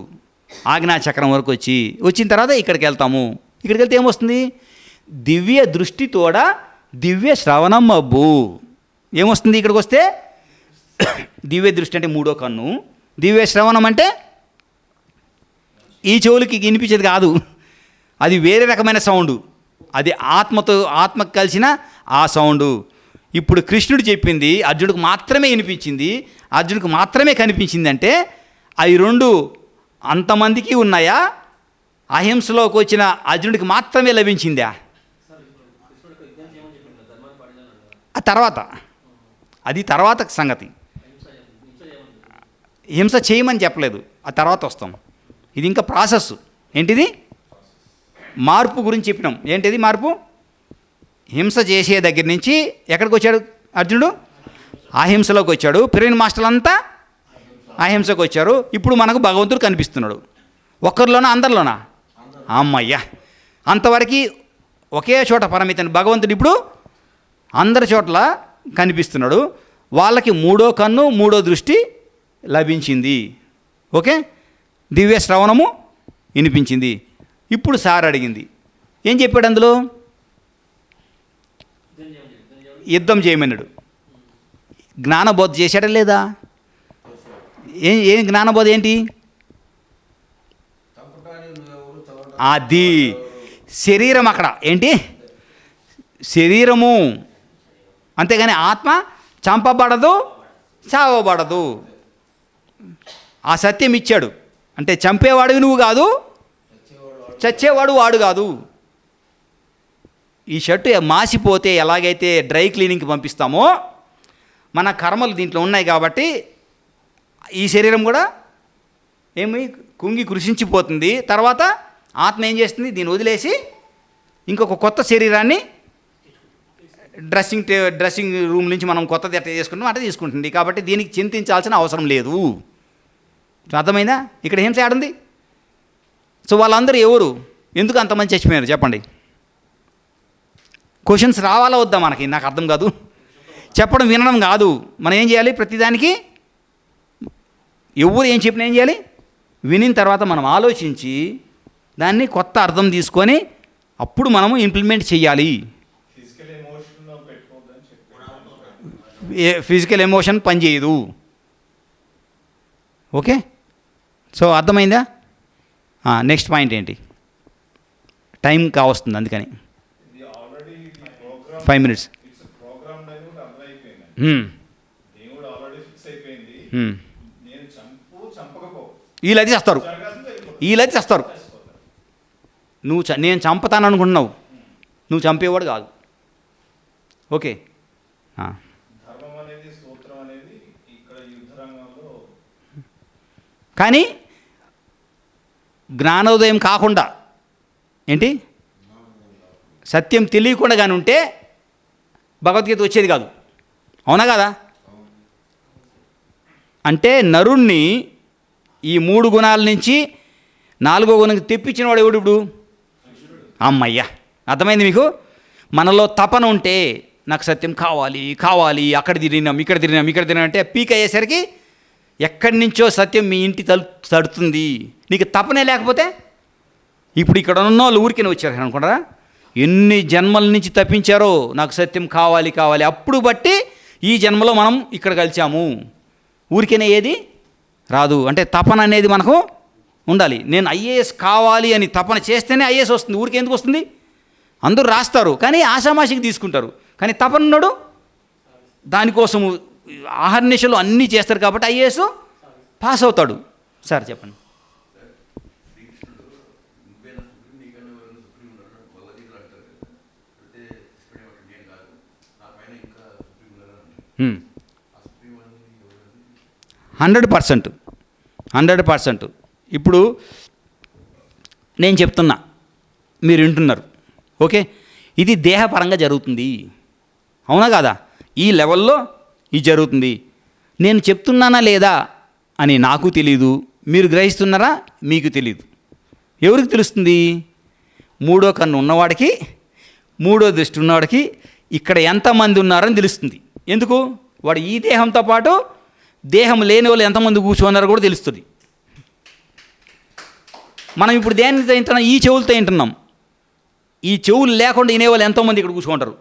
ఆజ్ఞా చక్రం వరకు వచ్చిన తర్వాత ఇక్కడికి వెళ్తాము. ఇక్కడికి వెళ్తే ఏమొస్తుంది? దివ్య దృష్టి తోడ దివ్య శ్రవణం అబ్బు. ఏమొస్తుంది ఇక్కడికి వస్తే? దివ్య దృష్టి అంటే 3వ కన్ను, దివ్య శ్రవణం అంటే ఈ చెవులకి వినిపించేది కాదు, అది వేరే రకమైన సౌండ్, అది ఆత్మకు కలిసిన ఆ సౌండు. ఇప్పుడు కృష్ణుడు చెప్పింది అర్జునుడికి మాత్రమే వినిపించింది, అర్జునుడికి మాత్రమే కనిపించింది. అంటే అవి 2 అంతమందికి ఉన్నాయా? అహింసలోకి వచ్చిన అర్జునుడికి మాత్రమే లభించిందా? ఆ తర్వాత, అది తర్వాత సంగతి. హింస చేయమని చెప్పలేదు, ఆ తర్వాత వస్తాం. ఇది ఇంకా ప్రాసెస్. ఏంటిది? మార్పు గురించి చెప్పినాం. ఏంటిది మార్పు? హింస చేసే దగ్గర నుంచి ఎక్కడికి వచ్చాడు అర్జునుడు? అహింసలోకి వచ్చాడు. పిరమిడ్ మాస్టర్లంతా అహింసకు వచ్చారు. ఇప్పుడు మనకు భగవంతుడు కనిపిస్తున్నాడు. ఒక్కరిలోనా అందరిలోనా? అమ్మయ్యా, అంతవరకు ఒకే చోట పరిమితం. భగవంతుడు ఇప్పుడు అందరి చోట్ల కనిపిస్తున్నాడు. వాళ్ళకి 3వ కన్ను 3వ దృష్టి లభించింది. ఓకే, దివ్య శ్రవణము వినిపించింది. ఇప్పుడు సార్ అడిగింది, ఏం చెప్పాడు అందులో? యుద్ధం చేయమన్నాడు. జ్ఞానబోధ చేశాడా లేదా? ఏం జ్ఞానబోధ ఏంటి? అది శరీరం. అక్కడ ఏంటి? శరీరము. అంతేగాని ఆత్మ చంపబడదు, చావబడదు. ఆ సత్యం ఇచ్చాడు. అంటే చంపేవాడివి నువ్వు కాదు, చచ్చేవాడు వాడు కాదు. ఈ షర్టు మాసిపోతే ఎలాగైతే డ్రై క్లీనింగ్కి పంపిస్తామో, మన కర్మలు దీంట్లో ఉన్నాయి కాబట్టి ఈ శరీరం కూడా ఏమి కుంగి కృషించిపోతుంది. తర్వాత ఆత్మ ఏం చేస్తుంది? దీన్ని వదిలేసి ఇంకొక కొత్త శరీరాన్ని డ్రెస్సింగ్ రూమ్ నుంచి మనం కొత్తది ఎట్లా చేసుకుంటాం అట్లా తీసుకుంటుంది. కాబట్టి దీనికి చింతించాల్సిన అవసరం లేదు. అర్థమైందా? ఇక్కడ హింస ఆడుంది. సో వాళ్ళందరూ ఎవరు? ఎందుకు అంతమంది చచ్చిపోయారు చెప్పండి? క్వశ్చన్స్ రావాలా వద్దా మనకి? నాకు అర్థం కాదు. చెప్పడం వినడం కాదు. మనం ఏం చేయాలి? ప్రతిదానికి ఎవరు ఏం చెప్పినా ఏం చేయాలి? వినిన తర్వాత మనం ఆలోచించి దాన్ని కొత్త అర్థం తీసుకొని అప్పుడు మనము ఇంప్లిమెంట్ చేయాలి. ఫిజికల్ ఎమోషన్ పనిచేయదు. ఓకే, సో అర్థమైందా? నెక్స్ట్ పాయింట్ ఏంటి? టైం కావస్తుంది, అందుకని 5 minutes. వీళ్ళైతే చేస్తారు. నేను చంపుతాను అనుకుంటున్నావు, నువ్వు చంపేవాడు కాదు. ఓకే, కానీ జ్ఞానోదయం కాకుండా ఏంటి సత్యం తెలియకుండా కానీ ఉంటే భగవద్గీత వచ్చేది కాదు. అవునా కదా? అంటే నరుణ్ణి ఈ 3 గుణాల నుంచి 4వ గుణానికి తెప్పించిన వాడు ఎవడు ఇప్పుడు? అమ్మయ్యా, అర్థమైంది మీకు? మనలో తపన ఉంటే నాకు సత్యం కావాలి కావాలి, అక్కడ తిరిగినాం అంటే పీక్ అయ్యేసరికి ఎక్కడి నుంచో సత్యం మీ ఇంటి తడుతుంది. నీకు తపనే లేకపోతే ఇప్పుడు ఇక్కడ ఉన్న వాళ్ళు ఊరికే వచ్చారు అనుకుంటారా? ఎన్ని జన్మల నుంచి తప్పించారో నాకు సత్యం కావాలి కావాలి, అప్పుడు బట్టి ఈ జన్మలో మనం ఇక్కడ కలిసాము. ఊరికేనే ఏది రాదు. అంటే తపన అనేది మనకు ఉండాలి. నేను ఐఏఎస్ కావాలి అని తపన చేస్తేనే ఐఏఎస్ వస్తుంది. ఊరికే ఎందుకు వస్తుంది? అందరూ రాస్తారు కానీ ఆషామాషికి తీసుకుంటారు. కానీ తపన ఉన్నాడు దానికోసము ఆహర్నిశలు అన్నీ చేస్తారు కాబట్టి ఐఏఎస్ పాస్ అవుతాడు. సార్ చెప్పండి. హ్మ్. 100%. ఇప్పుడు నేను చెప్తున్నా, మీరు వింటున్నారు. ఓకే, ఇది దేహపరంగా జరుగుతుంది, అవునా కాదా? ఈ లెవెల్లో ఇది జరుగుతుంది. నేను చెప్తున్నానా లేదా అని నాకు తెలీదు, మీరు గ్రహిస్తున్నారా మీకు తెలీదు. ఎవరికి తెలుస్తుంది? మూడో కన్ను ఉన్నవాడికి, మూడో దృష్టి ఉన్నవాడికి ఇక్కడ ఎంతమంది ఉన్నారని తెలుస్తుంది. ఎందుకు? వాడు ఈ దేహంతో పాటు దేహం లేని వాళ్ళు ఎంతమంది కూర్చున్నారో కూడా తెలుస్తుంది. మనం ఇప్పుడు దేనితో వింటున్నాం? ఈ చెవులతో వింటున్నాం. ఈ చెవులు లేకుండా వినేవాళ్ళు ఎంతోమంది ఇక్కడ కూర్చుంటారు.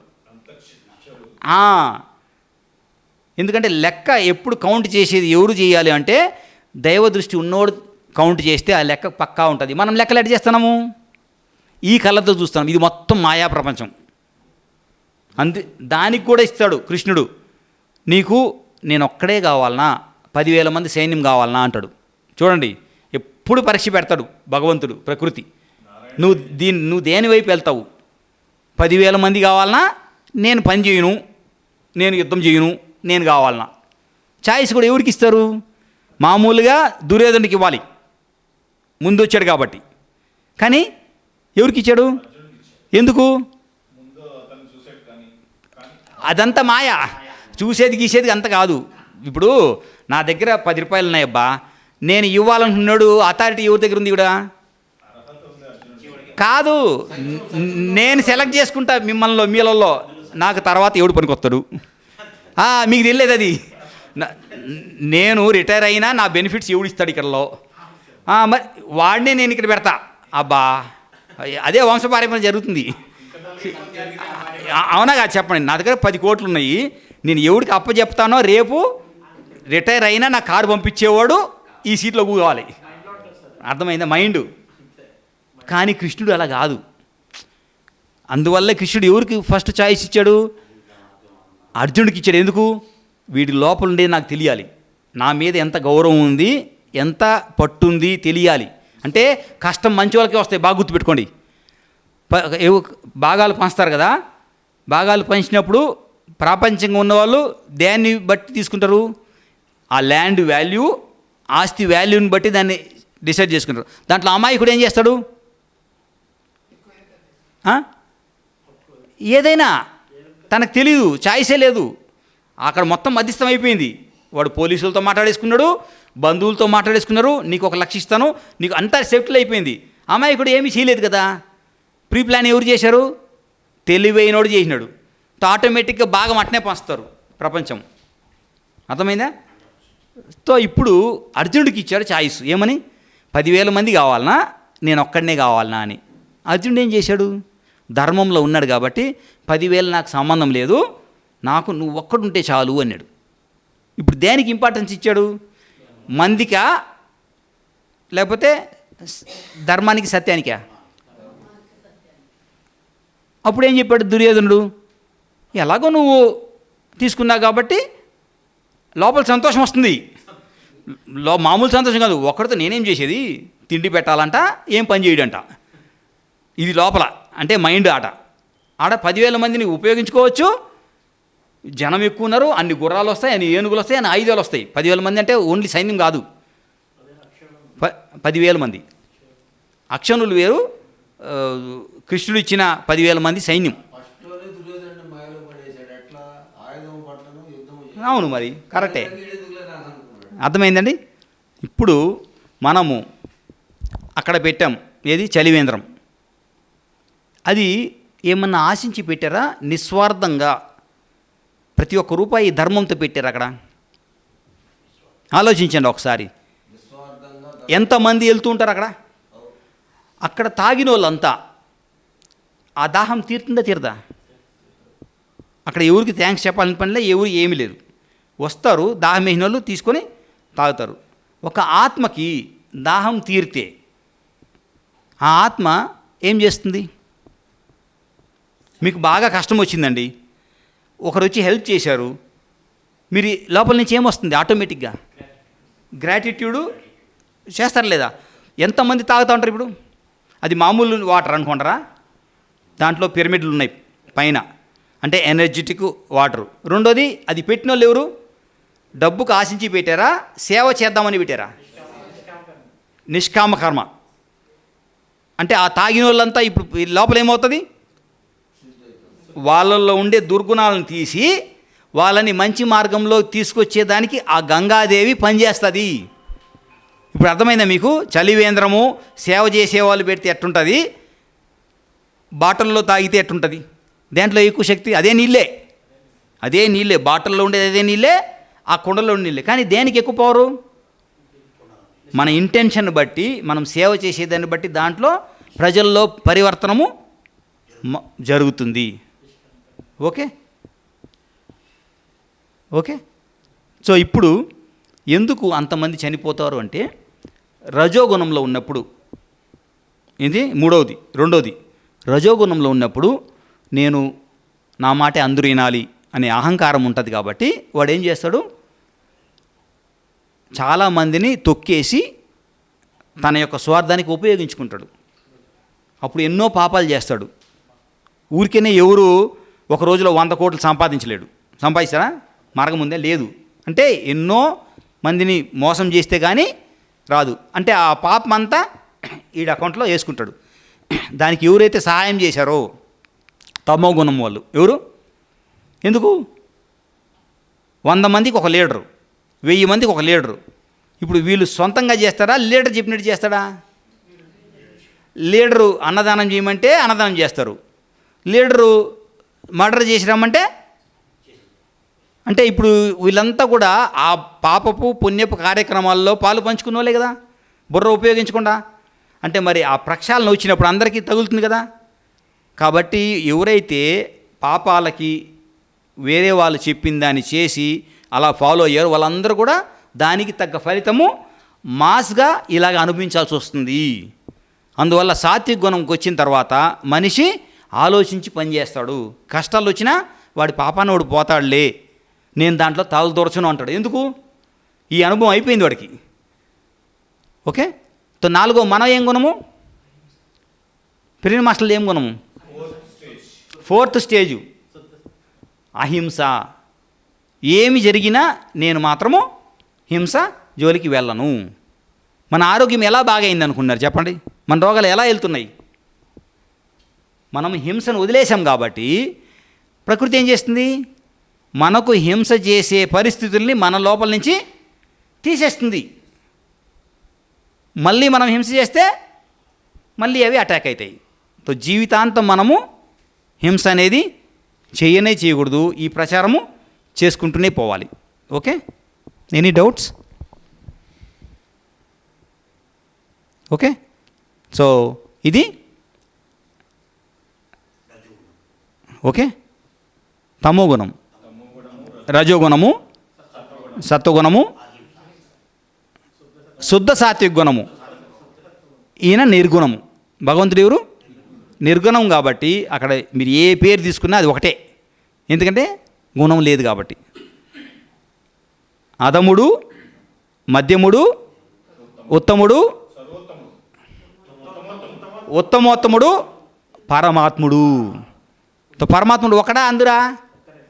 ఎందుకంటే లెక్క ఎప్పుడు కౌంట్ చేసేది ఎవరు చేయాలి అంటే, దైవ దృష్టి ఉన్నోడు కౌంట్ చేస్తే ఆ లెక్క పక్కా ఉంటుంది. మనం లెక్కలు ఎట్లా చేస్తున్నాము? ఈ కళ్ళతో చూస్తున్నాం. ఇది మొత్తం మాయా ప్రపంచం. అంతే, దానికి కూడా ఇస్తాడు కృష్ణుడు. నీకు నేను ఒక్కడే కావాలనా, 10,000 మంది సైన్యం కావాలనా అంటాడు. చూడండి, ఎప్పుడు పరీక్ష పెడతాడు భగవంతుడు, ప్రకృతి. నువ్వు దేని వైపు వెళ్తావు? 10,000 మంది కావాలనా, నేను పని చేయను, నేను యుద్ధం చేయను, నేను కావాలనా? ఛాయిస్ కూడా ఎవరికి ఇస్తారు? మామూలుగా దుర్యోధనుడికి ఇవ్వాలి, ముందు వచ్చాడు కాబట్టి. కానీ ఎవరికి ఇచ్చాడు? ఎందుకు? అదంతా మాయా. చూసేది గీసేది అంత కాదు. ఇప్పుడు నా దగ్గర 10 రూపాయలు ఉన్నాయబ్బా, నేను ఇవ్వాలనుకున్నాడు, అథారిటీ ఎవరి దగ్గర ఉంది? కూడా కాదు, నేను సెలెక్ట్ చేసుకుంటా మిమ్మల్ని, మీలలో నాకు తర్వాత ఎవడు పనికొస్తాడు, మీకు తెలియదు అది. నేను రిటైర్ అయినా నా బెనిఫిట్స్ ఎవడు ఇస్తాడు ఇక్కడలో, మరి వాడినే నేను ఇక్కడ పెడతా. అబ్బా, అదే వంశపారంపర్యం జరుగుతుంది. అవునా కాదు చెప్పండి. నా దగ్గర 10 కోట్లు ఉన్నాయి, నేను ఎవడికి అప్పచెప్తానో రేపు రిటైర్ అయినా నా కారు పంపించేవాడు ఈ సీట్లో కూగాలి. అర్థమైందా? మైండ్. కానీ కృష్ణుడు అలా కాదు. అందువల్ల కృష్ణుడు ఎవరికి ఫస్ట్ ఛాయిస్ ఇచ్చాడు? అర్జునుడికి ఇచ్చాడు. ఎందుకు? వీడి లోపల ఉండేది నాకు తెలియాలి, నా మీద ఎంత గౌరవం ఉంది, ఎంత పట్టుంది తెలియాలి. అంటే కష్టం మంచి వాళ్ళకే వస్తాయి, బాగా గుర్తుపెట్టుకోండి. భాగాలు పంచుతారు కదా, భాగాలు పంచినప్పుడు ప్రాపంచంగా ఉన్నవాళ్ళు దేన్ని బట్టి తీసుకుంటారు? ఆ ల్యాండ్ వాల్యూ, ఆస్తి వాల్యూని బట్టి దాన్ని డిసైడ్ చేసుకుంటారు. దాంట్లో అమాయకుడు ఏం చేస్తాడు? ఏదైనా తనకు తెలియదు, ఛాయిసే లేదు. అక్కడ మొత్తం మధ్యస్థం అయిపోయింది. వాడు పోలీసులతో మాట్లాడేసుకున్నాడు, బంధువులతో మాట్లాడేసుకున్నారు, నీకు 1 లక్ష ఇస్తాను, నీకు అంతా సెటిల్ అయిపోయింది. అమాయకుడు ఏమీ చేయలేదు కదా. ప్రీ ప్లాన్ ఎవరు చేశారు? తెలివైనోడు చేసినాడు. ఆటోమేటిక్గా బాగా అట్నే పంచుతారు ప్రపంచం. అర్థమైందా? సో ఇప్పుడు అర్జునుడికి ఇచ్చాడు ఛాయిస్. ఏమని? 10,000 మంది కావాలనా, నేను ఒక్కడనే కావాలనా అని. అర్జునుడు ఏం చేశాడు? ధర్మంలో ఉన్నాడు కాబట్టి 10,000 నాకు సంబంధం లేదు, నాకు నువ్వు ఒక్కడుంటే చాలు అన్నాడు. ఇప్పుడు దేనికి ఇంపార్టెన్స్ ఇచ్చాడు? మందికా లేకపోతే ధర్మానికి, సత్యానికా? అప్పుడు ఏం చెప్పాడు దుర్యోధనుడు? ఎలాగో నువ్వు తీసుకున్నావు కాబట్టి లోపల సంతోషం వస్తుంది, మామూలు సంతోషం కాదు. ఒక్కడితో నేనేం చేసేది? తిండి పెట్టాలంట, ఏం పని చేయడంట. ఇది లోపల అంటే మైండ్ ఆట. ఆడ 10,000 మందిని ఉపయోగించుకోవచ్చు, జనం ఎక్కువ ఉన్నారు, అన్ని గుర్రాలు వస్తాయి, అన్ని ఏనుగులు వస్తాయి, అన్ని ఆయుధాలు వస్తాయి. 10,000 మంది అంటే ఓన్లీ సైన్యం కాదు, 10,000 మంది. అక్షనులు వేరు, కృష్ణుడు ఇచ్చిన 10,000 మంది సైన్యం. అవును, మరి కరెక్టే. అర్థమైందండి? ఇప్పుడు మనము అక్కడ పెట్టాం, ఏది? చలివేంద్రం. అది ఏమన్నా ఆశించి పెట్టారా? నిస్వార్థంగా ప్రతి ఒక్క రూపాయి ధర్మంతో పెట్టారు అక్కడ. ఆలోచించండి ఒకసారి. ఎంతమంది వెళ్తూ ఉంటారు అక్కడ? అక్కడ తాగిన వాళ్ళంతా ఆ దాహం తీరుతుందా తీరదా? అక్కడ ఎవరికి థ్యాంక్స్ చెప్పాలని పనిలే, ఎవరు ఏమీ లేదు. వస్తారు, దాహం వేసిన వాళ్ళు తీసుకొని తాగుతారు. ఒక ఆత్మకి దాహం తీరితే ఆ ఆత్మ ఏం చేస్తుంది? మీకు బాగా కష్టం వచ్చిందండి, ఒకరు వచ్చి హెల్ప్ చేశారు, మీరు లోపల నుంచి ఏమొస్తుంది? ఆటోమేటిక్గా గ్రాటిట్యూడు చేస్తారు లేదా? ఎంతమంది తాగుతూ ఉంటారు ఇప్పుడు? అది మామూలు వాటర్ అనుకుంటారా? దాంట్లో పిరమిడ్లు ఉన్నాయి పైన, అంటే ఎనర్జెటిక్ వాటరు. రెండోది, అది పెట్టిన వాళ్ళు ఎవరు? డబ్బుకు ఆశించి పెట్టారా, సేవ చేద్దామని పెట్టారా? నిష్కామ కర్మ. అంటే ఆ తాగిన వాళ్ళంతా ఇప్పుడు లోపల ఏమవుతుంది? వాళ్ళల్లో ఉండే దుర్గుణాలను తీసి వాళ్ళని మంచి మార్గంలో తీసుకొచ్చేదానికి ఆ గంగాదేవి పనిచేస్తుంది. ఇప్పుడు అర్థమైందా మీకు? చలివేంద్రము సేవ చేసేవాళ్ళు పెడితే ఎట్టుంటుంది, బాటిల్లో తాగితే ఎట్టుంటుంది? దేంట్లో ఎక్కువ శక్తి? అదే నీళ్ళే, బాటిల్లో ఉండేది అదే నీళ్ళే, ఆ కుండలో ఉండే నీళ్ళే. కానీ దేనికి ఎక్కువ పవరు? మన ఇంటెన్షన్ బట్టి, మనం సేవ చేసేదాన్ని బట్టి దాంట్లో ప్రజల్లో పరివర్తనము జరుగుతుంది. ఓకే. సో ఇప్పుడు ఎందుకు అంతమంది చనిపోతారు అంటే, రజోగుణంలో ఉన్నప్పుడు, ఇది రెండోది రజోగుణంలో ఉన్నప్పుడు నేను నా మాటే అందరూ వినాలి అనే అహంకారం ఉంటుంది కాబట్టి వాడు ఏం చేస్తాడు, చాలామందిని తొక్కేసి తన యొక్క స్వార్థానికి ఉపయోగించుకుంటాడు. అప్పుడు ఎన్నో పాపాలు చేస్తాడు. ఊరికేనే ఎవరు ఒక రోజులో 100 కోట్లు సంపాదించలేడు. సంపాదిస్తారా? మార్గం ఉందే? లేదు. అంటే ఎన్నో మందిని మోసం చేస్తే కానీ రాదు. అంటే ఆ పాపం అంతా ఈడ అకౌంట్లో వేసుకుంటాడు. దానికి ఎవరైతే సహాయం చేశారో తమో గుణం వాళ్ళు ఎవరు? ఎందుకు? 100 మందికి ఒక లీడరు, 1000 మందికి ఒక లీడరు. ఇప్పుడు వీళ్ళు సొంతంగా చేస్తారా, లీడర్ చెప్పినట్టు చేస్తాడా? లీడరు అన్నదానం చేయమంటే అన్నదానం చేస్తారు, లీడరు మర్డర్ చేసి రమ్మంటే. అంటే ఇప్పుడు వీళ్ళంతా కూడా ఆ పాపపు పుణ్యపు కార్యక్రమాల్లో పాలు పంచుకున్న వాళ్ళే కదా, బుర్ర ఉపయోగించకుండా. అంటే మరి ఆ ప్రక్షాళన వచ్చినప్పుడు అందరికీ తగులుతుంది కదా. కాబట్టి ఎవరైతే పాపాలకి వేరే వాళ్ళు చెప్పిన దాన్ని చేసి అలా ఫాలో అయ్యారో వాళ్ళందరూ కూడా దానికి తగ్గ ఫలితము మాస్గా ఇలాగ అనుభవించాల్సి వస్తుంది. అందువల్ల సాత్విక గుణంకి వచ్చిన తర్వాత మనిషి ఆలోచించి పనిచేస్తాడు. కష్టాలు వచ్చినా వాడి పాపాన్ని వాడు పోతాడులే, నేను దాంట్లో తాళ్ళు దూరచును అంటాడు. ఎందుకు? ఈ అనుభవం అయిపోయింది వాడికి. ఓకే. తో 4వ మనం ఏం గుణము? పిరిమిడి మాస్టర్లు ఏం గుణము? 4th స్టేజు అహింస. ఏమి జరిగినా నేను మాత్రము హింస జోలికి వెళ్ళను. మన ఆరోగ్యం ఎలా బాగైంది అనుకున్నారు చెప్పండి? మన రోగాలు ఎలా వెళ్తున్నాయి? మనం హింసను వదిలేసాం కాబట్టి ప్రకృతి ఏం చేస్తుంది? మనకు హింస చేసే పరిస్థితుల్ని మన లోపల నుంచి తీసేస్తుంది. మళ్ళీ మనం హింస చేస్తే మళ్ళీ అవి అటాక్ అవుతాయి. తో జీవితాంతం మనము హింస అనేది చేయకూడదు. ఈ ప్రచారము చేసుకుంటూనే పోవాలి. Okay. Any doubts? Okay. So ఇది ఓకే. తమోగుణం, రజోగుణము, సత్వగుణము, శుద్ధ సాత్విక గుణము. ఈయన నిర్గుణము. భగవంతుడు ఎవరు? నిర్గుణం. కాబట్టి అక్కడ మీరు ఏ పేరు తీసుకున్నా అది ఒకటే, ఎందుకంటే గుణం లేదు కాబట్టి. అధముడు, మధ్యముడు, ఉత్తముడు, ఉత్తమోత్తముడు, పరమాత్ముడు. పరమాత్ముడు ఒకడా? అందురా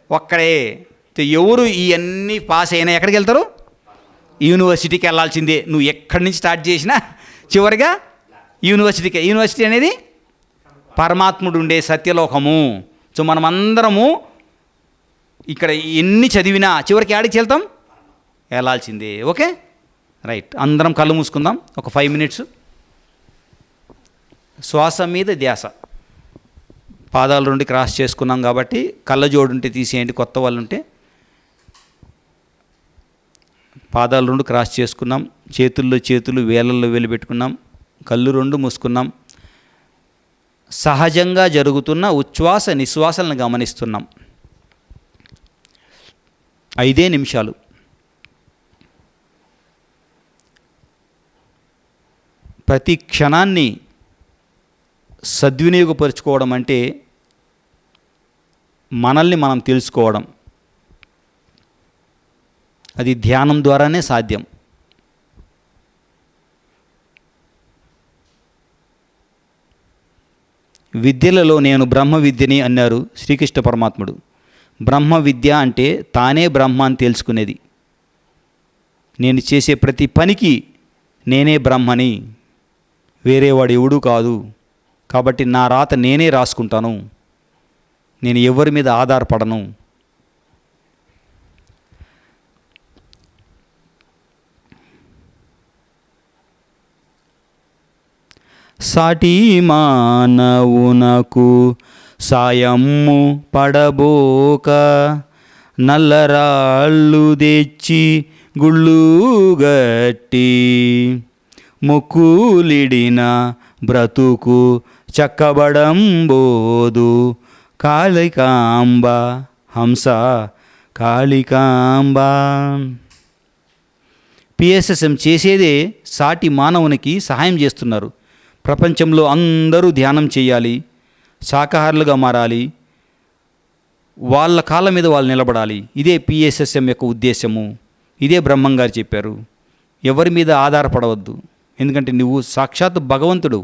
ఒక్కడే. ఎవరు ఇవన్నీ పాస్ అయినా ఎక్కడికి వెళ్తారు? యూనివర్సిటీకి వెళ్ళాల్సిందే. నువ్వు ఎక్కడి నుంచి స్టార్ట్ చేసినా చివరిగా యూనివర్సిటీకే. యూనివర్సిటీ అనేది పరమాత్ముడు ఉండే సత్యలోకము. సో మనమందరము ఇక్కడ ఎన్ని చదివినా చివరికి ఆడికి వెళ్తాం, వెళ్ళాల్సిందే. ఓకే. రైట్. అందరం కళ్ళు మూసుకుందాం ఒక 5 మినిట్స్. శ్వాస మీద ధ్యాస. పాదాల నుండి క్రాస్ చేసుకున్నాం కాబట్టి కళ్ళజోడు ఉంటే తీసేయండి, కొత్త వాళ్ళు ఉంటే. పాదాల నుండి క్రాస్ చేసుకున్నాం, చేతుల్లో చేతులు, వేలల్లో వేలు పెట్టుకున్నాం, కళ్ళు 2 మూసుకున్నాం. సహజంగా జరుగుతున్న ఉచ్ఛ్వాస నిశ్వాసలను గమనిస్తున్నాం. 5 నిమిషాలు. ప్రతి క్షణాన్ని సద్వినియోగపరుచుకోవడం అంటే మనల్ని మనం తెలుసుకోవడం. అది ధ్యానం ద్వారానే సాధ్యం. విద్యలలో నేను బ్రహ్మ విద్యని అన్నారు శ్రీకృష్ణ పరమాత్ముడు. బ్రహ్మ విద్య అంటే తానే బ్రహ్మ అని తెలుసుకునేది. నేను చేసే ప్రతి పనికి నేనే బ్రహ్మని, వేరేవాడు ఎవడూ కాదు. కాబట్టి నా రాత నేనే రాసుకుంటాను, నేను ఎవరి మీద ఆధారపడను. సాటి మానవునకు సాయమ్ము పడబోక నల్లరాళ్ళు తెచ్చి గుళ్ళుగట్టి మొక్కులిడిన బ్రతుకు చక్కబడంబోదు కాళికాంబ హంస కాళికాంబ. పిఎస్ఎస్ఎం చేసేదే సాటి మానవునికి సహాయం చేస్తున్నారు. ప్రపంచంలో అందరూ ధ్యానం చేయాలి, శాకాహారులుగా మారాలి, వాళ్ళ కాళ్ళ మీద వాళ్ళు నిలబడాలి. ఇదే పిఎస్ఎస్ఎం యొక్క ఉద్దేశము. ఇదే బ్రహ్మంగారు చెప్పారు. ఎవరి మీద ఆధారపడవద్దు, ఎందుకంటే నువ్వు సాక్షాత్ భగవంతుడు.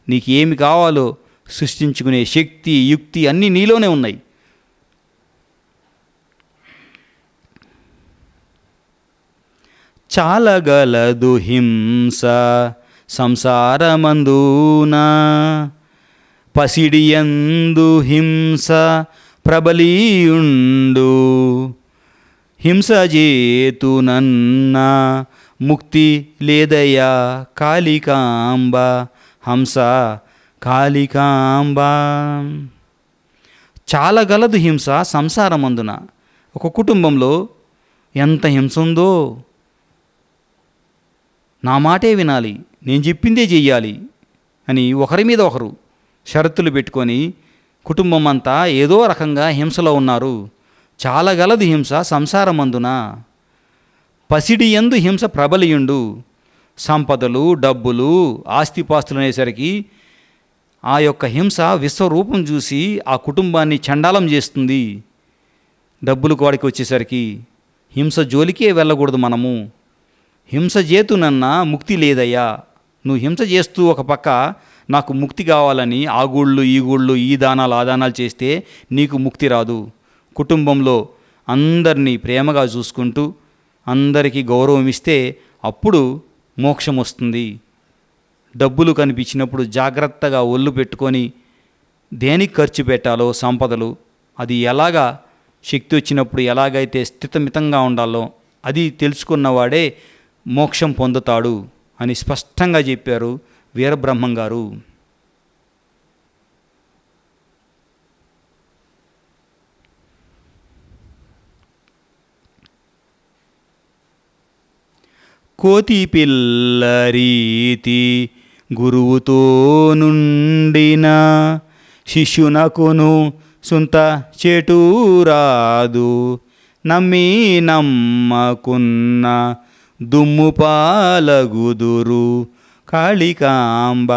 నీకు ఏమి కావాలో సృష్టించుకునే శక్తి, యుక్తి అన్నీ నీలోనే ఉన్నాయి. చాలగలదు హింస సంసారమందునా పసిడియందు హింస ప్రబలియుండు హింస చేతునన్న ముక్తి లేదయ్యా కాళికాంబ హంస కాళికాంబ. చాలా గలదు హింస సంసారమందున. ఒక కుటుంబంలో ఎంత హింస ఉందో, నా మాటే వినాలి, నేను చెప్పిందే చెయ్యాలి అని ఒకరి మీద ఒకరు షరతులు పెట్టుకొని కుటుంబం అంతా ఏదో రకంగా హింసలో ఉన్నారు. చాలా గలదు హింస సంసారమందున పసిడి యందు హింస ప్రబలియుండు. సంపదలు, డబ్బులు, ఆస్తిపాస్తులు అనేసరికి ఆ యొక్క హింస విశ్వరూపం చూసి ఆ కుటుంబాన్ని చండాలం చేస్తుంది. డబ్బులు కోడికి వచ్చేసరికి హింస జోలికే వెళ్ళకూడదు మనము. హింస చేతునన్నా ముక్తి లేదయ్యా. నువ్వు హింస చేస్తూ ఒక పక్క నాకు ముక్తి కావాలని ఆ గూళ్ళు ఈ గూళ్ళు ఈ దానాలు ఆ దానాలు చేస్తే నీకు ముక్తి రాదు. కుటుంబంలో అందరినీ ప్రేమగా చూసుకుంటూ అందరికీ గౌరవం ఇస్తే అప్పుడు మోక్షం వస్తుంది. డబ్బులు కనిపించినప్పుడు జాగ్రత్తగా ఒళ్ళు పెట్టుకొని దేనికి ఖర్చు పెట్టాలో సంపదలు, అది ఎలాగా శక్తి వచ్చినప్పుడు ఎలాగైతే స్థితమితంగా ఉండాలో అది తెలుసుకున్నవాడే మోక్షం పొందుతాడు అని స్పష్టంగా చెప్పారు వీరబ్రహ్మం గారు. కోతి పిల్ల రీతి గురువుతో నుండిన శిష్యునకును సుంత చెటు రాదు నమ్మి నమ్మకున్న దుమ్ము పాలగుదురు కాళికాంబ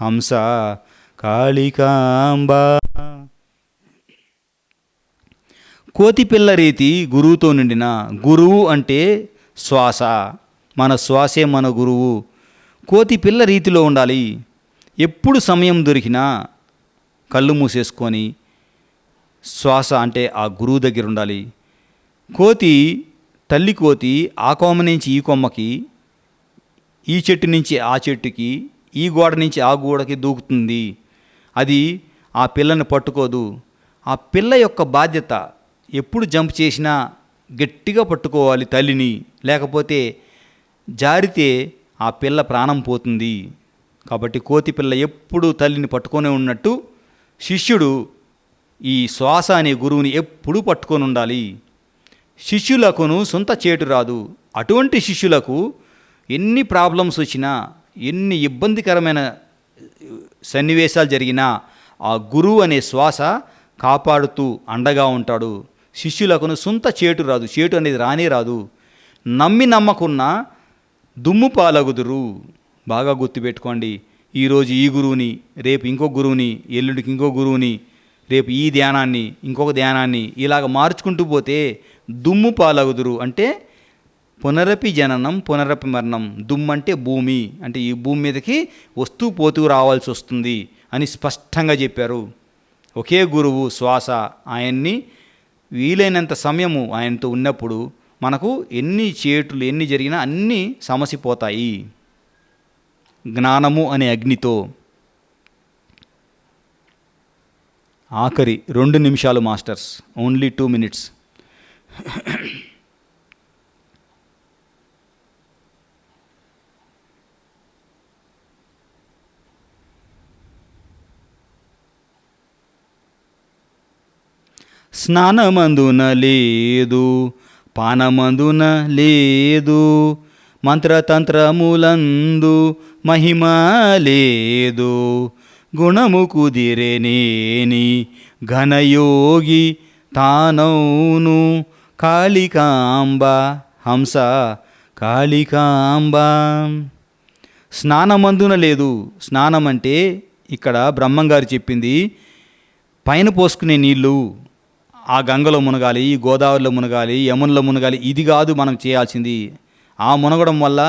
హంస కాళికాంబ. కోతిపిల్ల రీతి గురువుతో నిండిన. గురువు అంటే శ్వాస, మన శ్వాసే మన గురువు. కోతిపిల్ల రీతిలో ఉండాలి. ఎప్పుడు సమయం దొరికినా కళ్ళు మూసేసుకొని శ్వాస అంటే ఆ గురువు దగ్గర ఉండాలి. కోతి, తల్లి కోతి ఆ కొమ్మ నుంచి ఈ కొమ్మకి, ఈ చెట్టు నుంచి ఆ చెట్టుకి, ఈ గోడ నుంచి ఆ గోడకి దూకుతుంది. అది ఆ పిల్లని పట్టుకోదు. ఆ పిల్ల యొక్క బాధ్యత ఎప్పుడు జంప్ చేసినా గట్టిగా పట్టుకోవాలి తల్లిని, లేకపోతే జారితే ఆ పిల్ల ప్రాణం పోతుంది. కాబట్టి కోతి పిల్ల ఎప్పుడు తల్లిని పట్టుకొనే ఉన్నట్టు శిష్యుడు ఈ శ్వాస అనే గురువుని ఎప్పుడూ పట్టుకొని ఉండాలి. శిష్యులకును సొంత చేటు రాదు. అటువంటి శిష్యులకు ఎన్ని ప్రాబ్లమ్స్ వచ్చినా, ఎన్ని ఇబ్బందికరమైన సన్నివేశాలు జరిగినా ఆ గురువు అనే శ్వాస కాపాడుతూ అండగా ఉంటాడు. శిష్యులకును సొంత చేటు రాదు. చేటు అనేది రానే రాదు. నమ్మి నమ్మకున్న దుమ్ము పాలగుదురు. బాగా గుర్తుపెట్టుకోండి. ఈరోజు ఈ గురువుని, రేపు ఇంకో గురువుని, ఎల్లుడికి ఇంకో గురువుని, రేపు ఈ ధ్యానాన్ని, ఇంకొక ధ్యానాన్ని ఇలాగ మార్చుకుంటూ పోతే దుమ్ము పాలగుదురు. అంటే పునరపి జననం పునరపి మరణం. దుమ్ము అంటే భూమి, అంటే ఈ భూమి మీదకి వస్తూ పోతూ రావాల్సి వస్తుంది. అని స్పష్టంగా చెప్పారు. ఒకే గురువు శ్వాస, ఆయన్ని వీలైనంత సమయము ఆయనతో ఉన్నప్పుడు మనకు ఎన్ని చేటులు ఎన్ని జరిగినా అన్నీ సమసిపోతాయి జ్ఞానము అనే అగ్నితో. ఆఖరి 2 నిమిషాలు మాస్టర్స్, ఓన్లీ 2 minutes. స్నానమందున లేదు, పానమందున లేదు, మంత్రతంత్రములందు మహిమ లేదు, గుణము కుదిరెనేని ఘనయోగి తానౌను కాళికాంబ హంస కాళికాంబ. స్నానమందున లేదు. స్నానం అంటే ఇక్కడ బ్రహ్మంగారు చెప్పింది పైన పోసుకునే నీళ్ళు, ఆ గంగలో మునగాలి, ఈ గోదావరిలో మునగాలి, యమునలో మునగాలి, ఇది కాదు మనం చేయాల్సింది. ఆ మునగడం వల్ల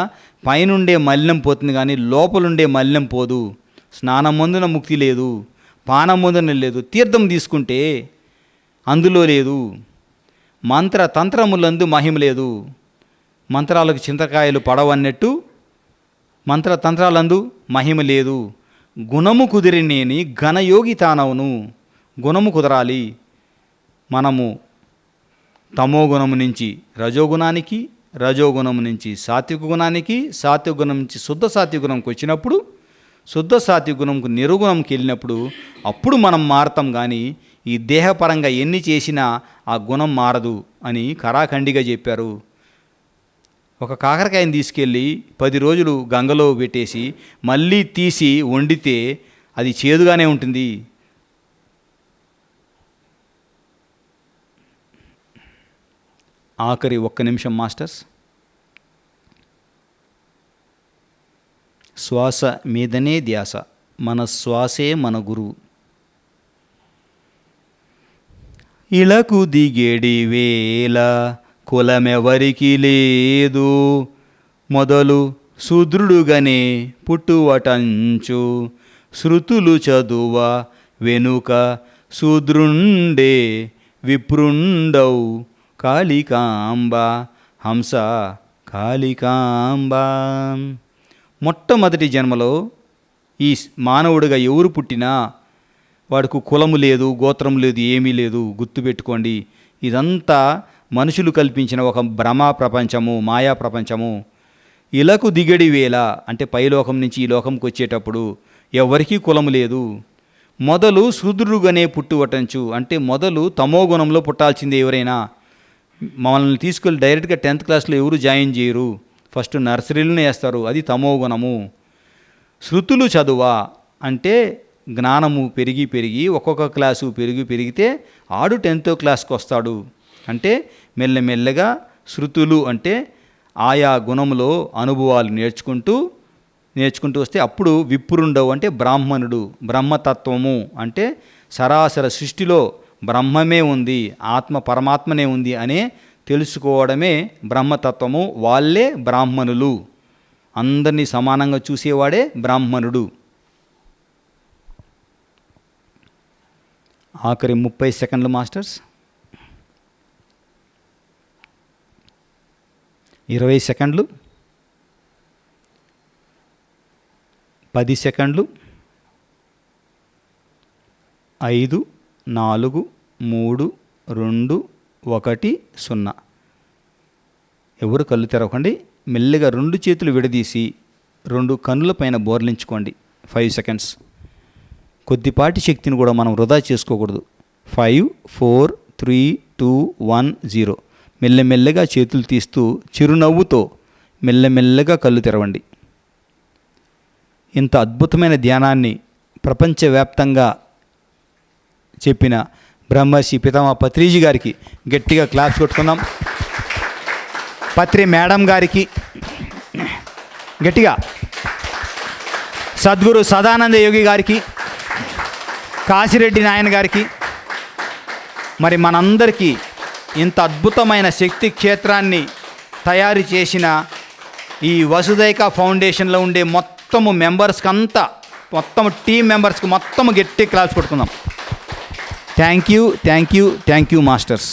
పైనుండే మలినం పోతుంది కానీ లోపలుండే మలినం పోదు. స్నానం మందున ముక్తి లేదు, పానం మందున లేదు, తీర్థం తీసుకుంటే అందులో లేదు, మంత్ర తంత్రములందు మహిమ లేదు. మంత్రాలకు చింతకాయలు పడవన్నట్టు మంత్రతంత్రాలందు మహిమ లేదు. గుణము కుదిరినేని ఘనయోగి తానవును. గుణము కుదరాలి. మనము తమో గుణము నుంచి రజోగుణానికి, రజోగుణము నుంచి సాత్విక గుణానికి, సాత్విక గుణం నుంచి శుద్ధ సాత్విక గుణంకి వచ్చినప్పుడు, శుద్ధ సాత్విక గుణంకు నిర్గుణంకి వెళ్ళినప్పుడు అప్పుడు మనం మారతాం. కానీ ఈ దేహపరంగా ఎన్ని చేసినా ఆ గుణం మారదు అని కరాఖండిగా చెప్పారు. ఒక కాకరకాయని తీసుకెళ్ళి 10 రోజులు గంగలో పెట్టేసి మళ్ళీ తీసి వండితే అది చేదుగానే ఉంటుంది. ఆఖరి 1 నిమిషం మాస్టర్స్. శ్వాస మీదనే ధ్యాస. మన శ్వాసే మన గురువు. ఇలకు దిగేడి వేళ కులమెవరికి లేదు, మొదలు శూద్రుడుగానే పుట్టువటంచు, శృతులు చదువ వెనుక శూద్రుండే విప్రుండవు కాళికాంబ హంస కాళికాంబ. మొట్టమొదటి జన్మలో ఈ మానవుడిగా ఎవరు పుట్టినా వాడికి కులము లేదు, గోత్రం లేదు, ఏమీ లేదు. గుర్తుపెట్టుకోండి, ఇదంతా మనుషులు కల్పించిన ఒక భ్రమ ప్రపంచము, మాయా ప్రపంచము. ఇలకు దిగడి వేళ అంటే పైలోకం నుంచి ఈ లోకంకి వచ్చేటప్పుడు ఎవరికీ కులము లేదు. మొదలు శూద్రుడుగానే పుట్టువటంచు అంటే మొదలు తమో గుణంలో పుట్టాల్సిందే. ఎవరైనా మమ్మల్ని తీసుకెళ్ళి డైరెక్ట్గా 10th క్లాస్లో ఎవరు జాయిన్ చేయరు, ఫస్ట్ నర్సరీలోనే వేస్తారు. అది తమో గుణము. శృతులు చదువా అంటే జ్ఞానము పెరిగి పెరిగి ఒక్కొక్క క్లాసు పెరిగితే ఆడు 10th క్లాస్కి వస్తాడు. అంటే మెల్లమెల్లగా శృతులు అంటే ఆయా గుణములో అనుభవాలు నేర్చుకుంటూ వస్తే అప్పుడు విప్రుండవు అంటే బ్రాహ్మణుడు. బ్రహ్మతత్వము అంటే సరాసర సృష్టిలో బ్రహ్మమే ఉంది, ఆత్మ పరమాత్మనే ఉంది అనే తెలుసుకోవడమే బ్రహ్మతత్వము. వాళ్ళే బ్రాహ్మణులు. అందరినీ సమానంగా చూసేవాడే బ్రాహ్మణుడు. ఆఖరి 30 సెకండ్లు మాస్టర్స్. 20 సెకండ్లు, 10 సెకండ్లు, 5, 4, 3, 2, 1, 0. ఎవరు కళ్ళు తెరవకండి. మెల్లిగా 2 చేతులు విడదీసి 2 కన్నుల పైన బోర్లించుకోండి. 5 సెకండ్స్. కొద్దిపాటి శక్తిని కూడా మనం వృధా చేసుకోకూడదు. 5, 4, 3, 2, 1, 0. మెల్లమెల్లగా చేతులు తీస్తూ చిరునవ్వుతో మెల్లమెల్లగా కళ్ళు తెరవండి. ఇంత అద్భుతమైన ధ్యానాన్ని ప్రపంచవ్యాప్తంగా చెప్పిన బ్రహ్మర్షి పితామహ పత్రిజీ గారికి గట్టిగా క్లాప్స్ కొట్టుకుందాం. పత్రి మేడం గారికి గట్టిగా, సద్గురు సదానంద యోగి గారికి, కాశిరెడ్డి నాయన గారికి, మరి మనందరికీ ఇంత అద్భుతమైన శక్తి క్షేత్రాన్ని తయారు చేసిన ఈ వసుదైక ఫౌండేషన్లో ఉండే మొత్తము మెంబర్స్కి అంతా మొత్తం టీం మెంబర్స్కి మొత్తం గట్టి క్లాస్ కొట్టుకుందాం. Thank you masters.